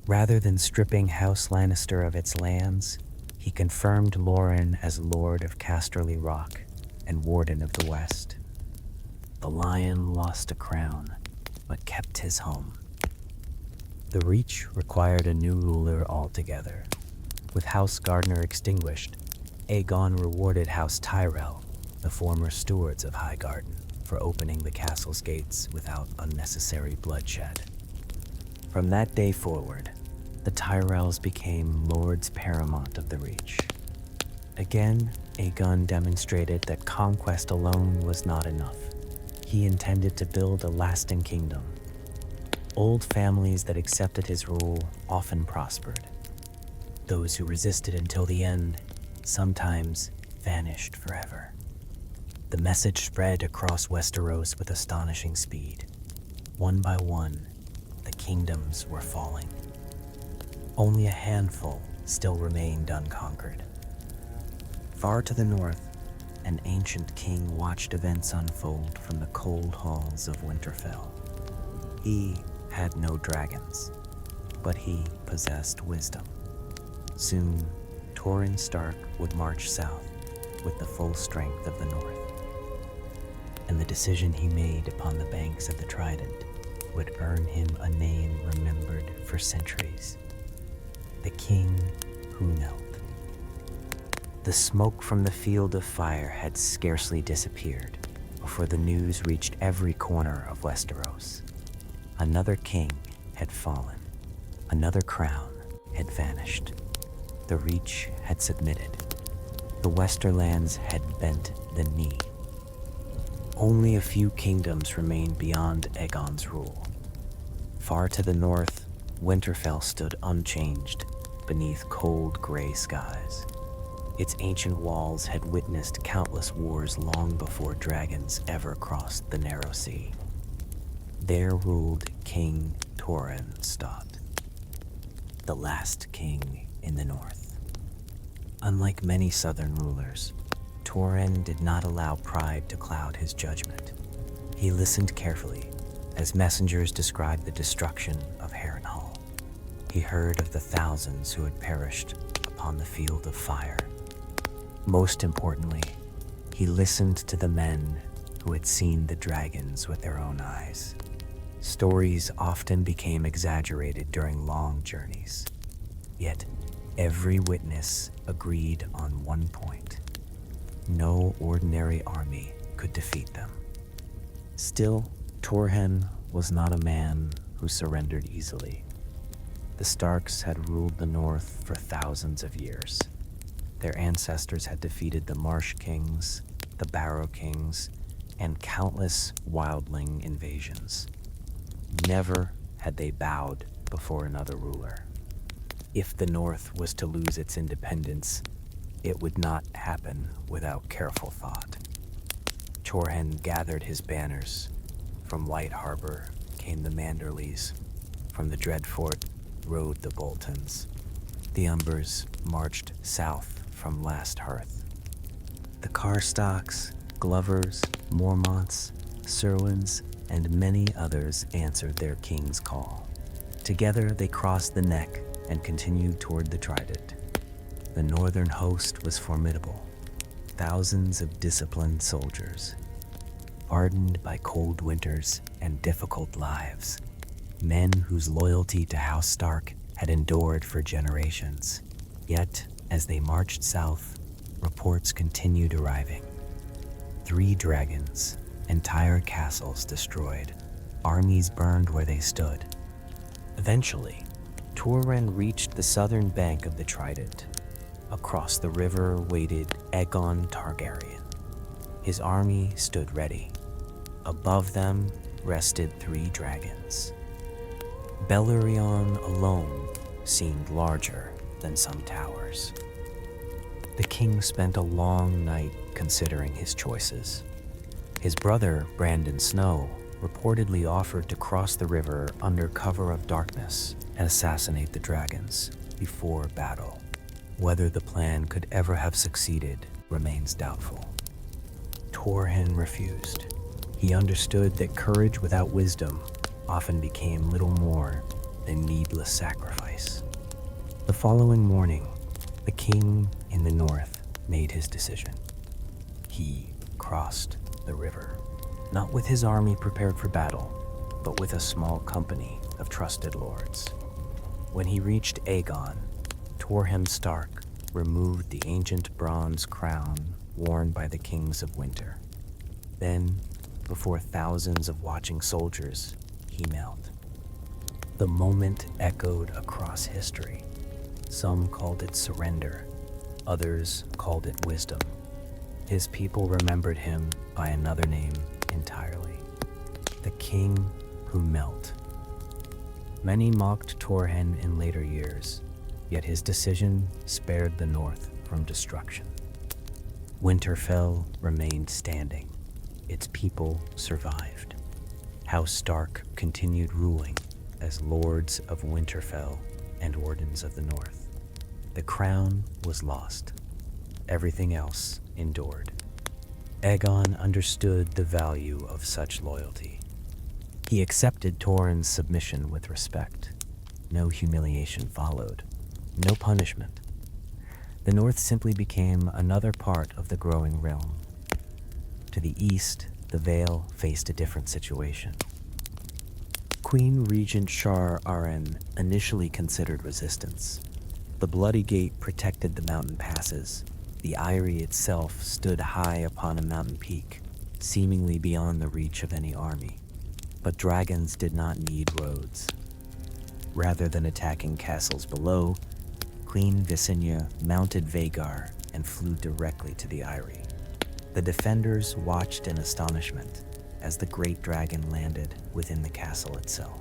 Rather than stripping House Lannister of its lands, he confirmed Loren as Lord of Casterly Rock and Warden of the West. The Lion lost a crown, but kept his home. The Reach required a new ruler altogether. With House Gardner extinguished, Aegon rewarded House Tyrell, the former stewards of Highgarden, for opening the castle's gates without unnecessary bloodshed. From that day forward, the Tyrells became Lords Paramount of the Reach. Again, Aegon demonstrated that conquest alone was not enough. He intended to build a lasting kingdom. Old families that accepted his rule often prospered. Those who resisted until the end sometimes vanished forever. The message spread across Westeros with astonishing speed. One by one, the kingdoms were falling. Only a handful still remained unconquered. Far to the north, an ancient king watched events unfold from the cold halls of Winterfell. He had no dragons, but he possessed wisdom. Soon, Torrhen Stark would march south with the full strength of the North. And the decision he made upon the banks of the Trident would earn him a name remembered for centuries: the King Who Knelt. The smoke from the field of fire had scarcely disappeared before the news reached every corner of Westeros. Another king had fallen. Another crown had vanished. The Reach had submitted. The Westerlands had bent the knee. Only a few kingdoms remained beyond Aegon's rule. Far to the north, Winterfell stood unchanged beneath cold gray skies. Its ancient walls had witnessed countless wars long before dragons ever crossed the narrow sea. There ruled King Torrhen Stark, the last king in the north. Unlike many southern rulers, Torrhen did not allow pride to cloud his judgment. He listened carefully as messengers described the destruction of Harrenhal. He heard of the thousands who had perished upon the field of fire. Most importantly, he listened to the men who had seen the dragons with their own eyes. Stories often became exaggerated during long journeys, yet every witness agreed on one point: no ordinary army could defeat them. Still, Torrhen was not a man who surrendered easily. The Starks had ruled the North for thousands of years. Their ancestors had defeated the Marsh Kings, the Barrow Kings, and countless wildling invasions. Never had they bowed before another ruler. If the North was to lose its independence, it would not happen without careful thought. Torrhen gathered his banners. From White Harbor came the Manderleys. From the Dreadfort rode the Boltons. The Umbers marched south from Last Hearth. The Carstocks, Glovers, Mormonts, Serwins, and many others answered their king's call. Together they crossed the neck and continued toward the Trident. The northern host was formidable. Thousands of disciplined soldiers, hardened by cold winters and difficult lives. Men whose loyalty to House Stark had endured for generations. Yet, as they marched south, reports continued arriving. 3 dragons, entire castles destroyed, armies burned where they stood. Eventually, Torrhen reached the southern bank of the Trident. Across the river waited Aegon Targaryen. His army stood ready. Above them rested 3 dragons. Balerion alone seemed larger than some towers. The king spent a long night considering his choices. His brother, Brandon Snow, reportedly offered to cross the river under cover of darkness and assassinate the dragons before battle. Whether the plan could ever have succeeded remains doubtful. Torrhen refused. He understood that courage without wisdom often became little more than needless sacrifice. The following morning, the king in the north made his decision. He crossed the river, not with his army prepared for battle, but with a small company of trusted lords. When he reached Aegon, Torrhen Stark removed the ancient bronze crown worn by the kings of winter. Then, before thousands of watching soldiers, he knelt. The moment echoed across history. Some called it surrender, others called it wisdom. His people remembered him by another name entirely: the King Who Knelt. Many mocked Torrhen in later years, yet his decision spared the North from destruction. Winterfell remained standing. Its people survived. House Stark continued ruling as Lords of Winterfell and Wardens of the North. The crown was lost. Everything else endured. Aegon understood the value of such loyalty. He accepted Torrhen's submission with respect. No humiliation followed, no punishment. The North simply became another part of the growing realm. To the east, the Vale faced a different situation. Queen Regent Shar Aren initially considered resistance. The Bloody Gate protected the mountain passes. The Eyrie itself stood high upon a mountain peak, seemingly beyond the reach of any army. But dragons did not need roads. Rather than attacking castles below, Queen Visenya mounted Vhagar and flew directly to the Eyrie. The defenders watched in astonishment as the great dragon landed within the castle itself.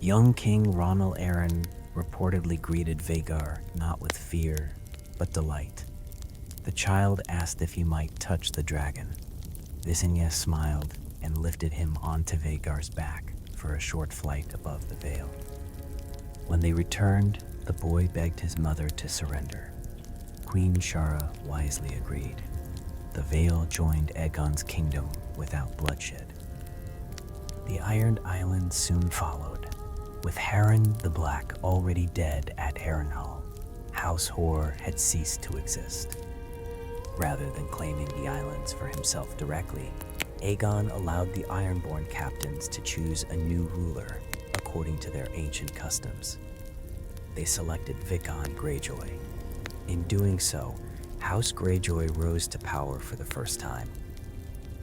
Young King Ronal Arryn reportedly greeted Vhagar not with fear, but delight. The child asked if he might touch the dragon. Visenya smiled and lifted him onto Vhagar's back for a short flight above the Vale. When they returned, the boy begged his mother to surrender. Queen Shara wisely agreed. The Vale joined Aegon's kingdom without bloodshed. The Iron Islands soon followed, with Harren the Black already dead at Harrenhal. House Hoare had ceased to exist. Rather than claiming the islands for himself directly, Aegon allowed the Ironborn captains to choose a new ruler according to their ancient customs. They selected Vicon Greyjoy. In doing so, House Greyjoy rose to power for the first time.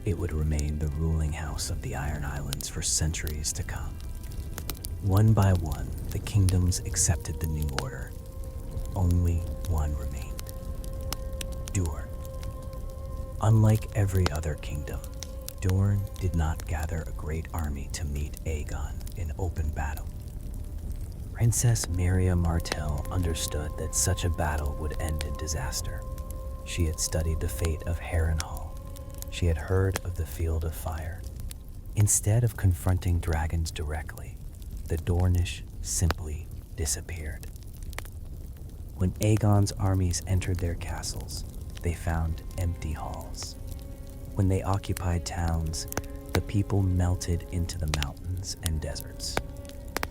It would remain the ruling house of the Iron Islands for centuries to come. One by one, the kingdoms accepted the new order. Only one remained: Dorne. Unlike every other kingdom, Dorne did not gather a great army to meet Aegon in open battle. Princess Miriam Martell understood that such a battle would end in disaster. She had studied the fate of Harrenhal. She had heard of the Field of Fire. Instead of confronting dragons directly, the Dornish simply disappeared. When Aegon's armies entered their castles, they found empty halls. When they occupied towns, the people melted into the mountains and deserts.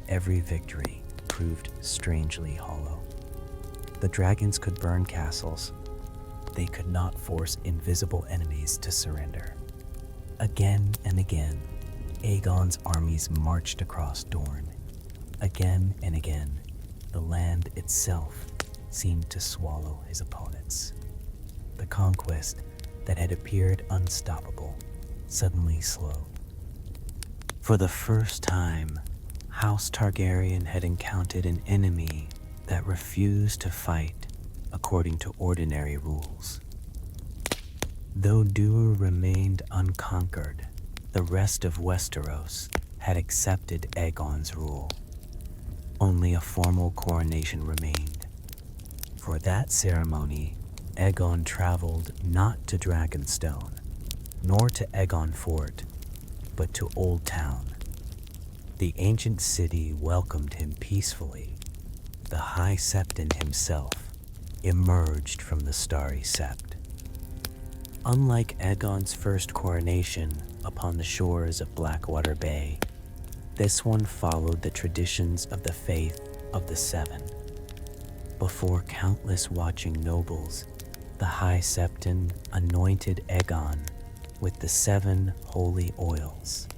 Every victory proved strangely hollow. The dragons could burn castles. They could not force invisible enemies to surrender. Again and again, Aegon's armies marched across Dorne. Again and again, the land itself seemed to swallow his opponents. The conquest that had appeared unstoppable suddenly slowed. For the first time, House Targaryen had encountered an enemy that refused to fight according to ordinary rules. Though Dur remained unconquered, the rest of Westeros had accepted Aegon's rule. Only a formal coronation remained. For that ceremony, Aegon traveled not to Dragonstone, nor to Aegon Fort, but to Old Town. The ancient city welcomed him peacefully. The High Septon himself emerged from the Starry Sept. Unlike Aegon's first coronation upon the shores of Blackwater Bay, this one followed the traditions of the faith of the Seven. Before countless watching nobles, the High Septon anointed Aegon with the 7 holy oils.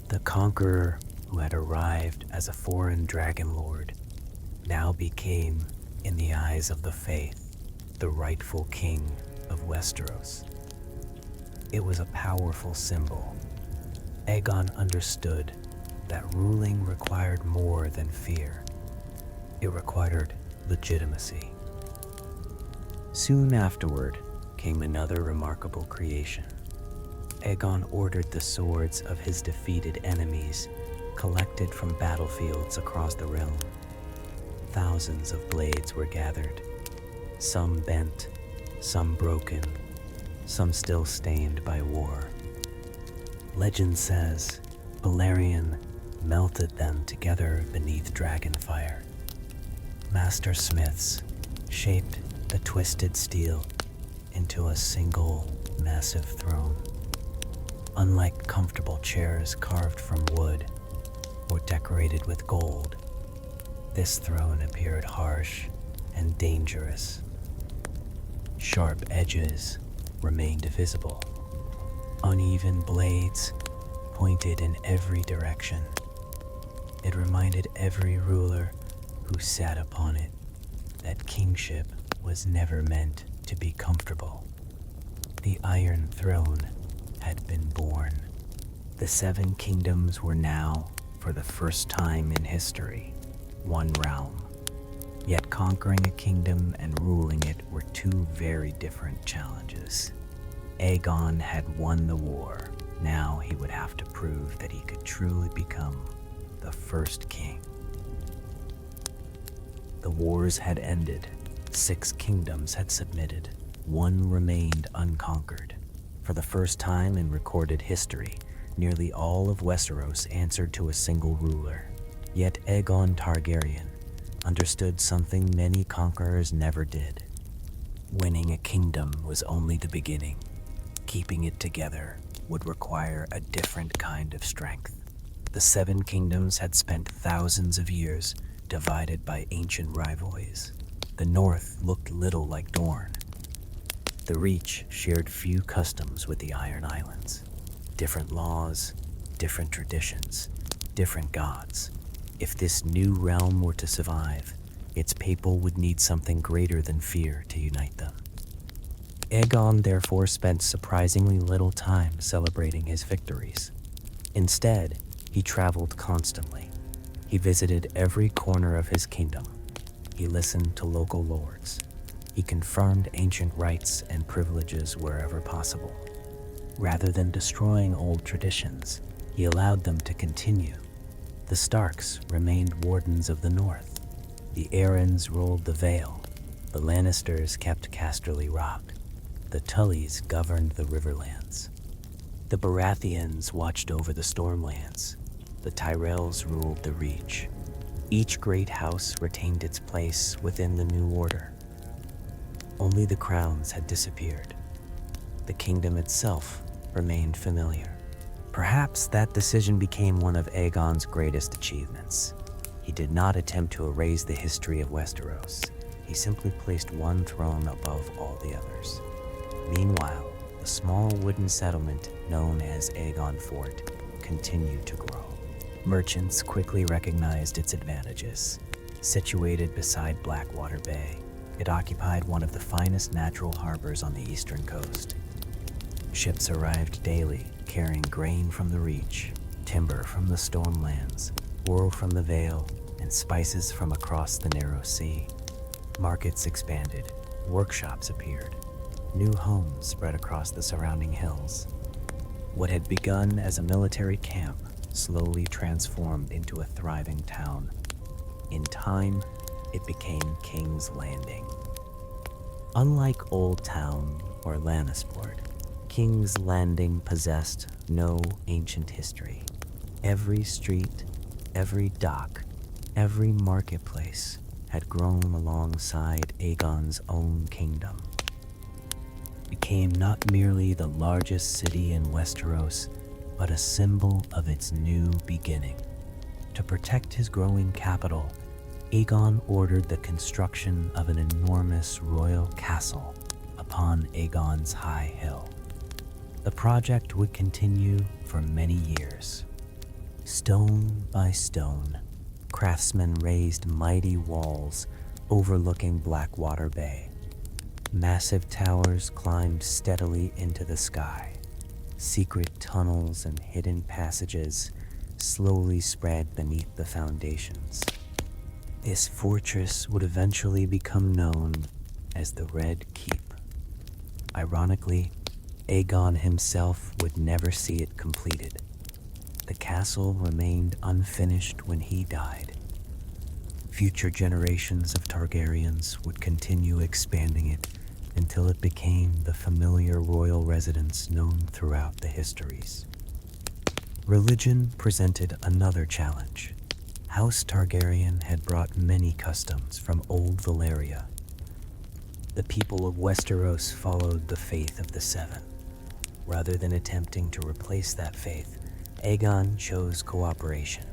The conqueror who had arrived as a foreign dragonlord now became, in the eyes of the faith, the rightful king of Westeros. It was a powerful symbol. Aegon understood that ruling required more than fear. It required legitimacy. Soon afterward came another remarkable creation. Aegon ordered the swords of his defeated enemies collected from battlefields across the realm. Thousands of blades were gathered, some bent, some broken, some still stained by war. Legend says Balerion melted them together beneath dragon fire. Master smiths shaped the twisted steel into a single massive throne. Unlike comfortable chairs carved from wood, or decorated with gold. This throne appeared harsh and dangerous. Sharp edges remained visible. Uneven blades pointed in every direction. It reminded every ruler who sat upon it that kingship was never meant to be comfortable. The Iron Throne had been born. The 7 kingdoms were now, for the first time in history, one realm. Yet conquering a kingdom and ruling it were 2 very different challenges. Aegon had won the war. Now he would have to prove that he could truly become the first king. The wars had ended. 6 kingdoms had submitted. 1 remained unconquered. For the first time in recorded history, nearly all of Westeros answered to a single ruler. Yet Aegon Targaryen understood something many conquerors never did. Winning a kingdom was only the beginning. Keeping it together would require a different kind of strength. The 7 kingdoms had spent thousands of years divided by ancient rivalries. The North looked little like Dorne. The Reach shared few customs with the Iron Islands. Different laws, different traditions, different gods. If this new realm were to survive, its people would need something greater than fear to unite them. Aegon therefore spent surprisingly little time celebrating his victories. Instead, he traveled constantly. He visited every corner of his kingdom. He listened to local lords. He confirmed ancient rights and privileges wherever possible. Rather than destroying old traditions, he allowed them to continue. The Starks remained wardens of the North. The Arryns ruled the Vale. The Lannisters kept Casterly Rock. The Tullys governed the Riverlands. The Baratheons watched over the Stormlands. The Tyrells ruled the Reach. Each great house retained its place within the new order. Only the crowns had disappeared. The kingdom itself remained familiar. Perhaps that decision became one of Aegon's greatest achievements. He did not attempt to erase the history of Westeros. He simply placed one throne above all the others. Meanwhile, the small wooden settlement known as Aegon Fort continued to grow. Merchants quickly recognized its advantages. Situated beside Blackwater Bay, it occupied one of the finest natural harbors on the eastern coast. Ships arrived daily, carrying grain from the Reach, timber from the Stormlands, wool from the Vale, and spices from across the narrow sea. Markets expanded, workshops appeared, new homes spread across the surrounding hills. What had begun as a military camp slowly transformed into a thriving town. In time, it became King's Landing. Unlike Old Town or Lannisport, King's Landing possessed no ancient history. Every street, every dock, every marketplace had grown alongside Aegon's own kingdom. It became not merely the largest city in Westeros, but a symbol of its new beginning. To protect his growing capital, Aegon ordered the construction of an enormous royal castle upon Aegon's high hill. The project would continue for many years. Stone by stone, craftsmen raised mighty walls overlooking Blackwater Bay. Massive towers climbed steadily into the sky. Secret tunnels and hidden passages slowly spread beneath the foundations. This fortress would eventually become known as the Red Keep. Ironically, Aegon himself would never see it completed. The castle remained unfinished when he died. Future generations of Targaryens would continue expanding it until it became the familiar royal residence known throughout the histories. Religion presented another challenge. House Targaryen had brought many customs from old Valyria. The people of Westeros followed the faith of the Seven. Rather than attempting to replace that faith, Aegon chose cooperation.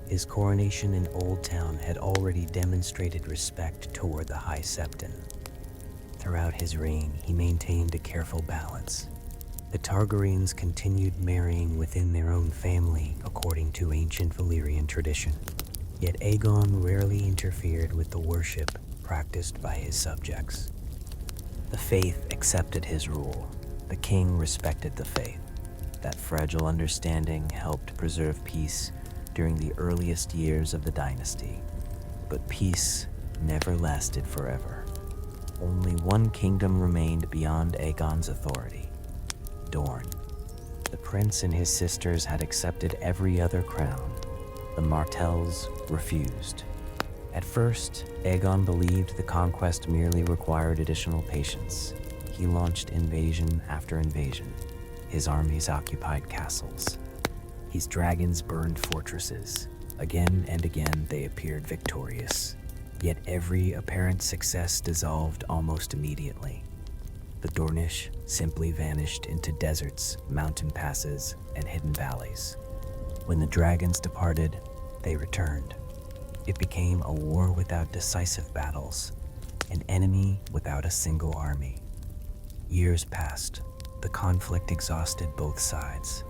His coronation in Old Town had already demonstrated respect toward the High Septon. Throughout his reign, he maintained a careful balance. The Targaryens continued marrying within their own family according to ancient Valyrian tradition. Yet Aegon rarely interfered with the worship practiced by his subjects. The faith accepted his rule. The king respected the faith. That fragile understanding helped preserve peace during the earliest years of the dynasty. But peace never lasted forever. Only one kingdom remained beyond Aegon's authority: Dorne. The prince and his sisters had accepted every other crown. The Martells refused. At first, Aegon believed the conquest merely required additional patience. He launched invasion after invasion. His armies occupied castles. His dragons burned fortresses. Again and again they appeared victorious. Yet every apparent success dissolved almost immediately. The Dornish simply vanished into deserts, mountain passes, and hidden valleys. When the dragons departed, they returned. It became a war without decisive battles, an enemy without a single army. Years passed. The conflict exhausted both sides.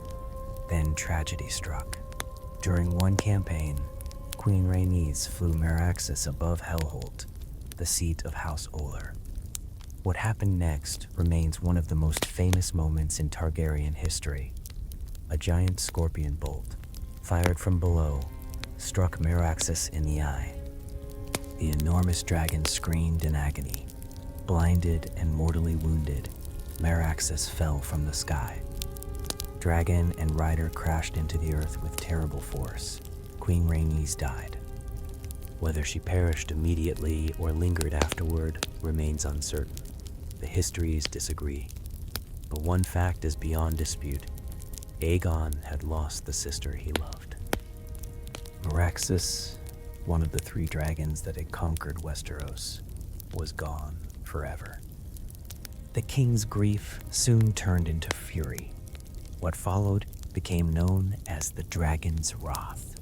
Then tragedy struck. During one campaign, Queen Rhaenys flew Meraxes above Hellholt, the seat of House Oler. What happened next remains one of the most famous moments in Targaryen history. A giant scorpion bolt, fired from below, struck Meraxes in the eye. The enormous dragon screamed in agony. Blinded and mortally wounded, Meraxes fell from the sky. Dragon and rider crashed into the earth with terrible force. Queen Rhaenys died. Whether she perished immediately or lingered afterward remains uncertain. The histories disagree. But one fact is beyond dispute. Aegon had lost the sister he loved. Meraxes, one of the 3 dragons that had conquered Westeros, was gone forever. The king's grief soon turned into fury. What followed became known as the Dragon's Wrath.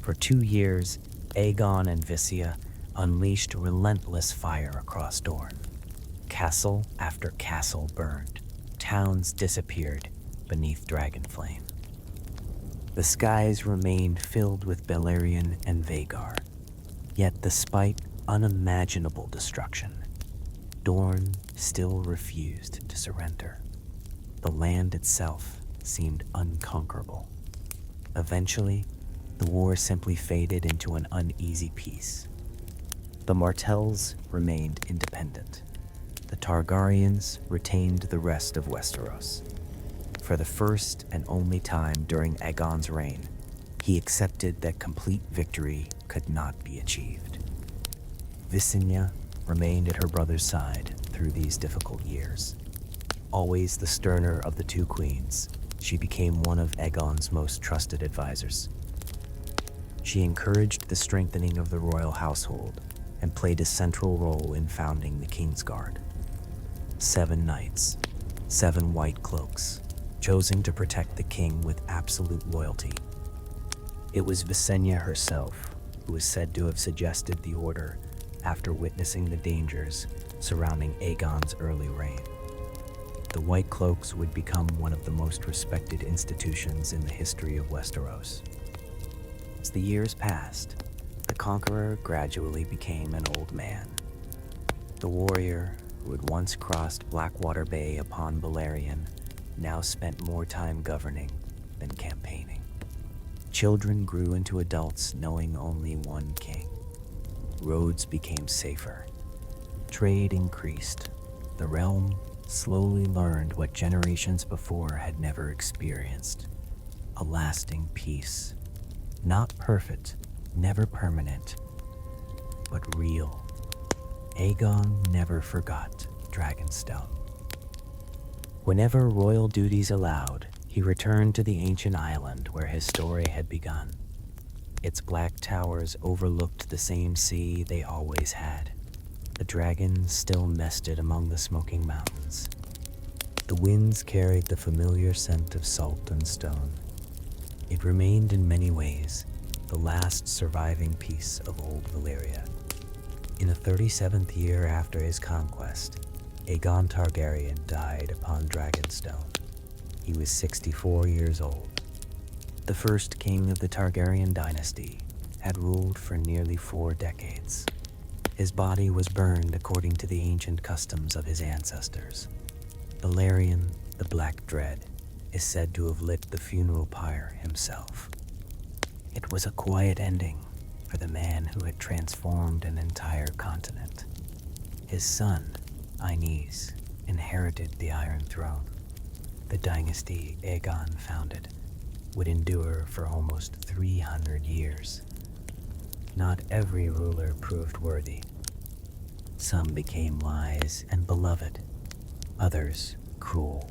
For 2 years, Aegon and Visenya unleashed relentless fire across Dorne. Castle after castle burned. Towns disappeared beneath dragon flame. The skies remained filled with Balerion and Vhagar. Yet despite unimaginable destruction, Dorne still refused to surrender. The land itself seemed unconquerable. Eventually, the war simply faded into an uneasy peace. The Martells remained independent. The Targaryens retained the rest of Westeros. For the first and only time during Aegon's reign, he accepted that complete victory could not be achieved. Visenya remained at her brother's side through these difficult years. Always the sterner of the 2 queens, she became one of Aegon's most trusted advisors. She encouraged the strengthening of the royal household and played a central role in founding the Kingsguard. 7 knights, 7 white cloaks, chosen to protect the king with absolute loyalty. It was Visenya herself who is said to have suggested the order after witnessing the dangers surrounding Aegon's early reign. The White Cloaks would become one of the most respected institutions in the history of Westeros. As the years passed, the Conqueror gradually became an old man. The warrior who had once crossed Blackwater Bay upon Balerion now spent more time governing than campaigning. Children grew into adults knowing only one king. Roads became safer. Trade increased. The realm slowly learned what generations before had never experienced: a lasting peace. Not perfect, never permanent, but real. Aegon never forgot Dragonstone. Whenever royal duties allowed, he returned to the ancient island where his story had begun. Its black towers overlooked the same sea they always had. The dragons still nested among the smoking mountains. The winds carried the familiar scent of salt and stone. It remained in many ways the last surviving piece of old Valyria. In the 37th year after his conquest, Aegon Targaryen died upon Dragonstone. He was 64 years old. The first king of the Targaryen dynasty had ruled for nearly 4 decades. His body was burned according to the ancient customs of his ancestors. Balerion, the Black Dread, is said to have lit the funeral pyre himself. It was a quiet ending for the man who had transformed an entire continent. His son, Aenys, inherited the Iron Throne. The dynasty Aegon founded would endure for almost 300 years. Not every ruler proved worthy. Some became wise and beloved, others cruel.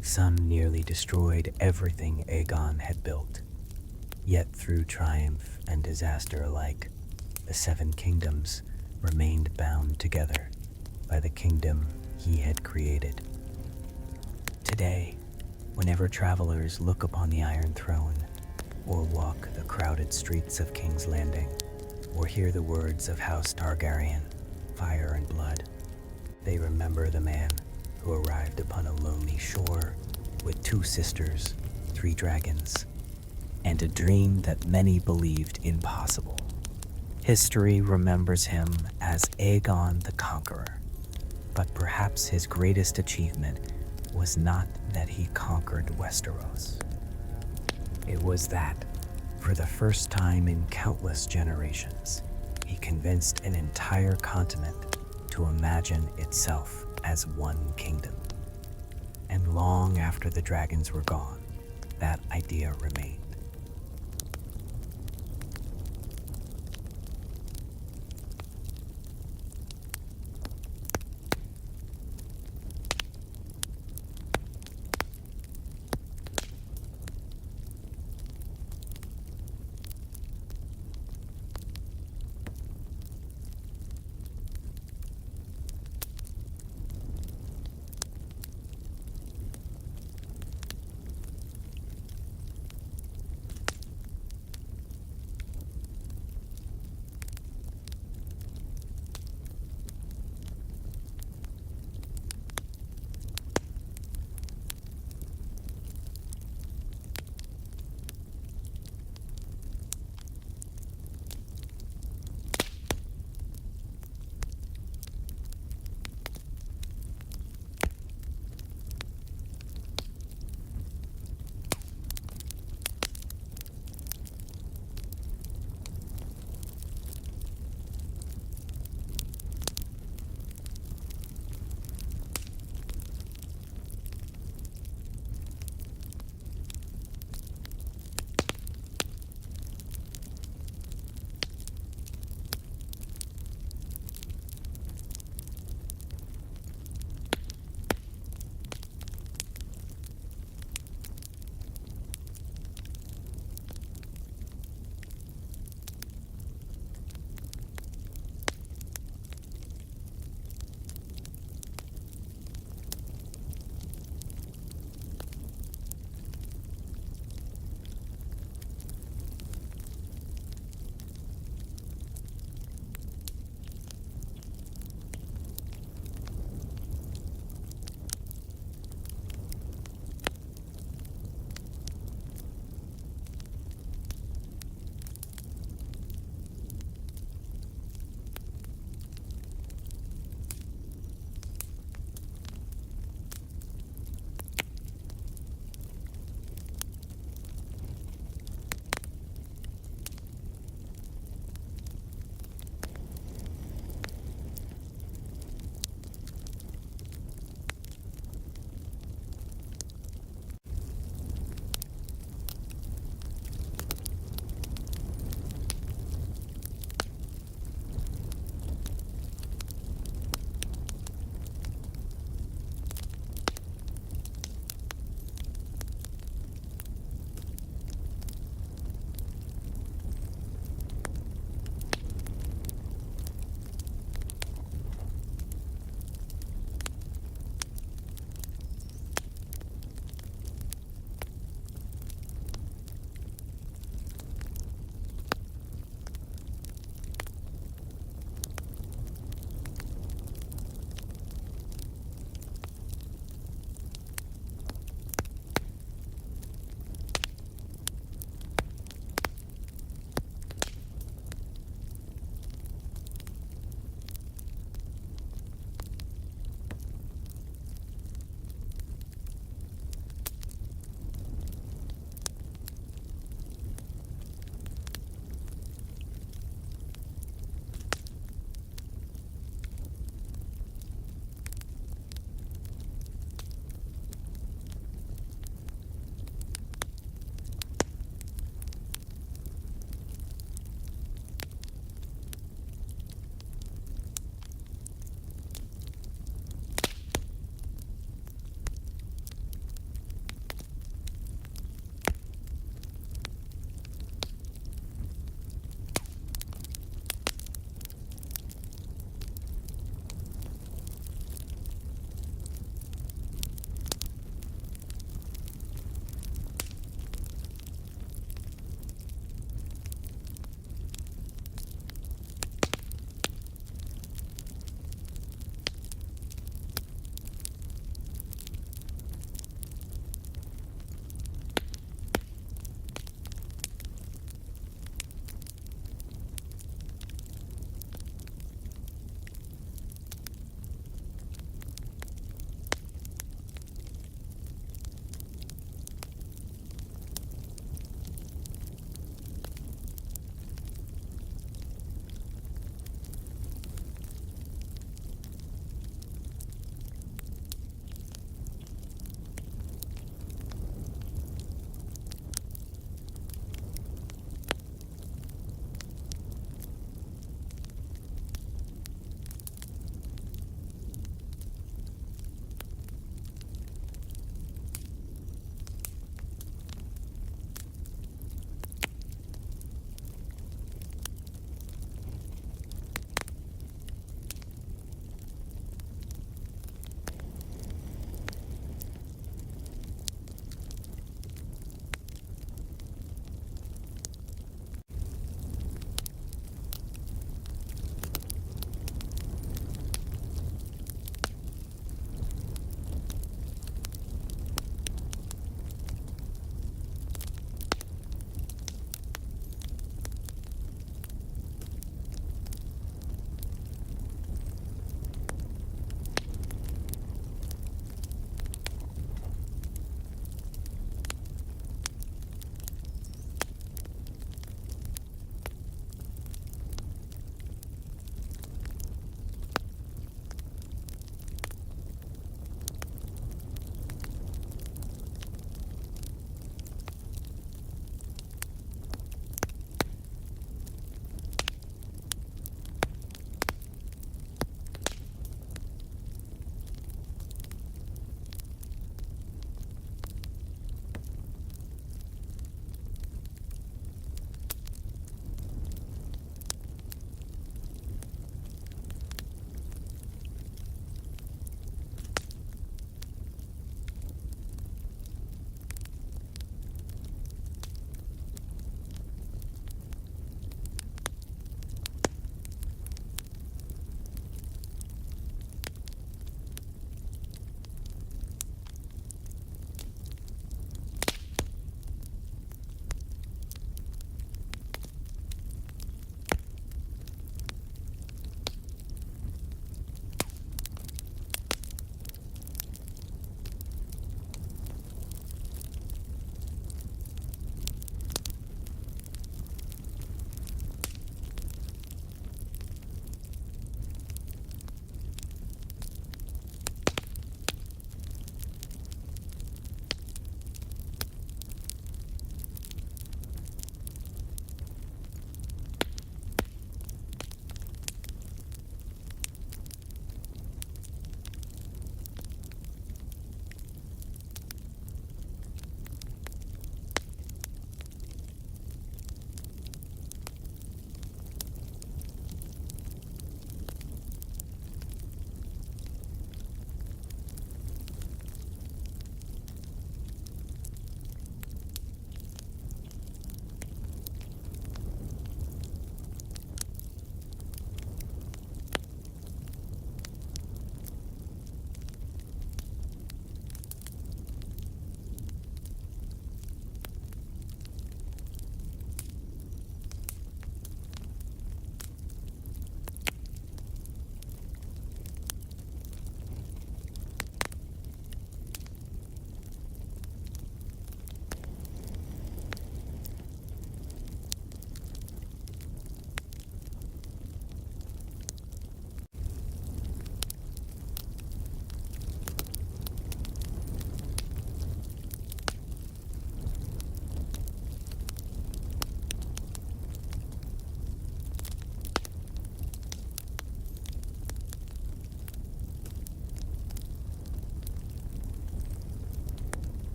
Some nearly destroyed everything Aegon had built. Yet through triumph and disaster alike, the 7 kingdoms remained bound together by the kingdom he had created. Today, whenever travelers look upon the Iron Throne, or walk the crowded streets of King's Landing, or hear the words of House Targaryen, fire and blood, they remember the man who arrived upon a lonely shore with 2 sisters, 3 dragons, and a dream that many believed impossible. History remembers him as Aegon the Conqueror, but perhaps his greatest achievement was not that he conquered Westeros. It was that, for the first time in countless generations, he convinced an entire continent to imagine itself as one kingdom. And long after the dragons were gone, that idea remained.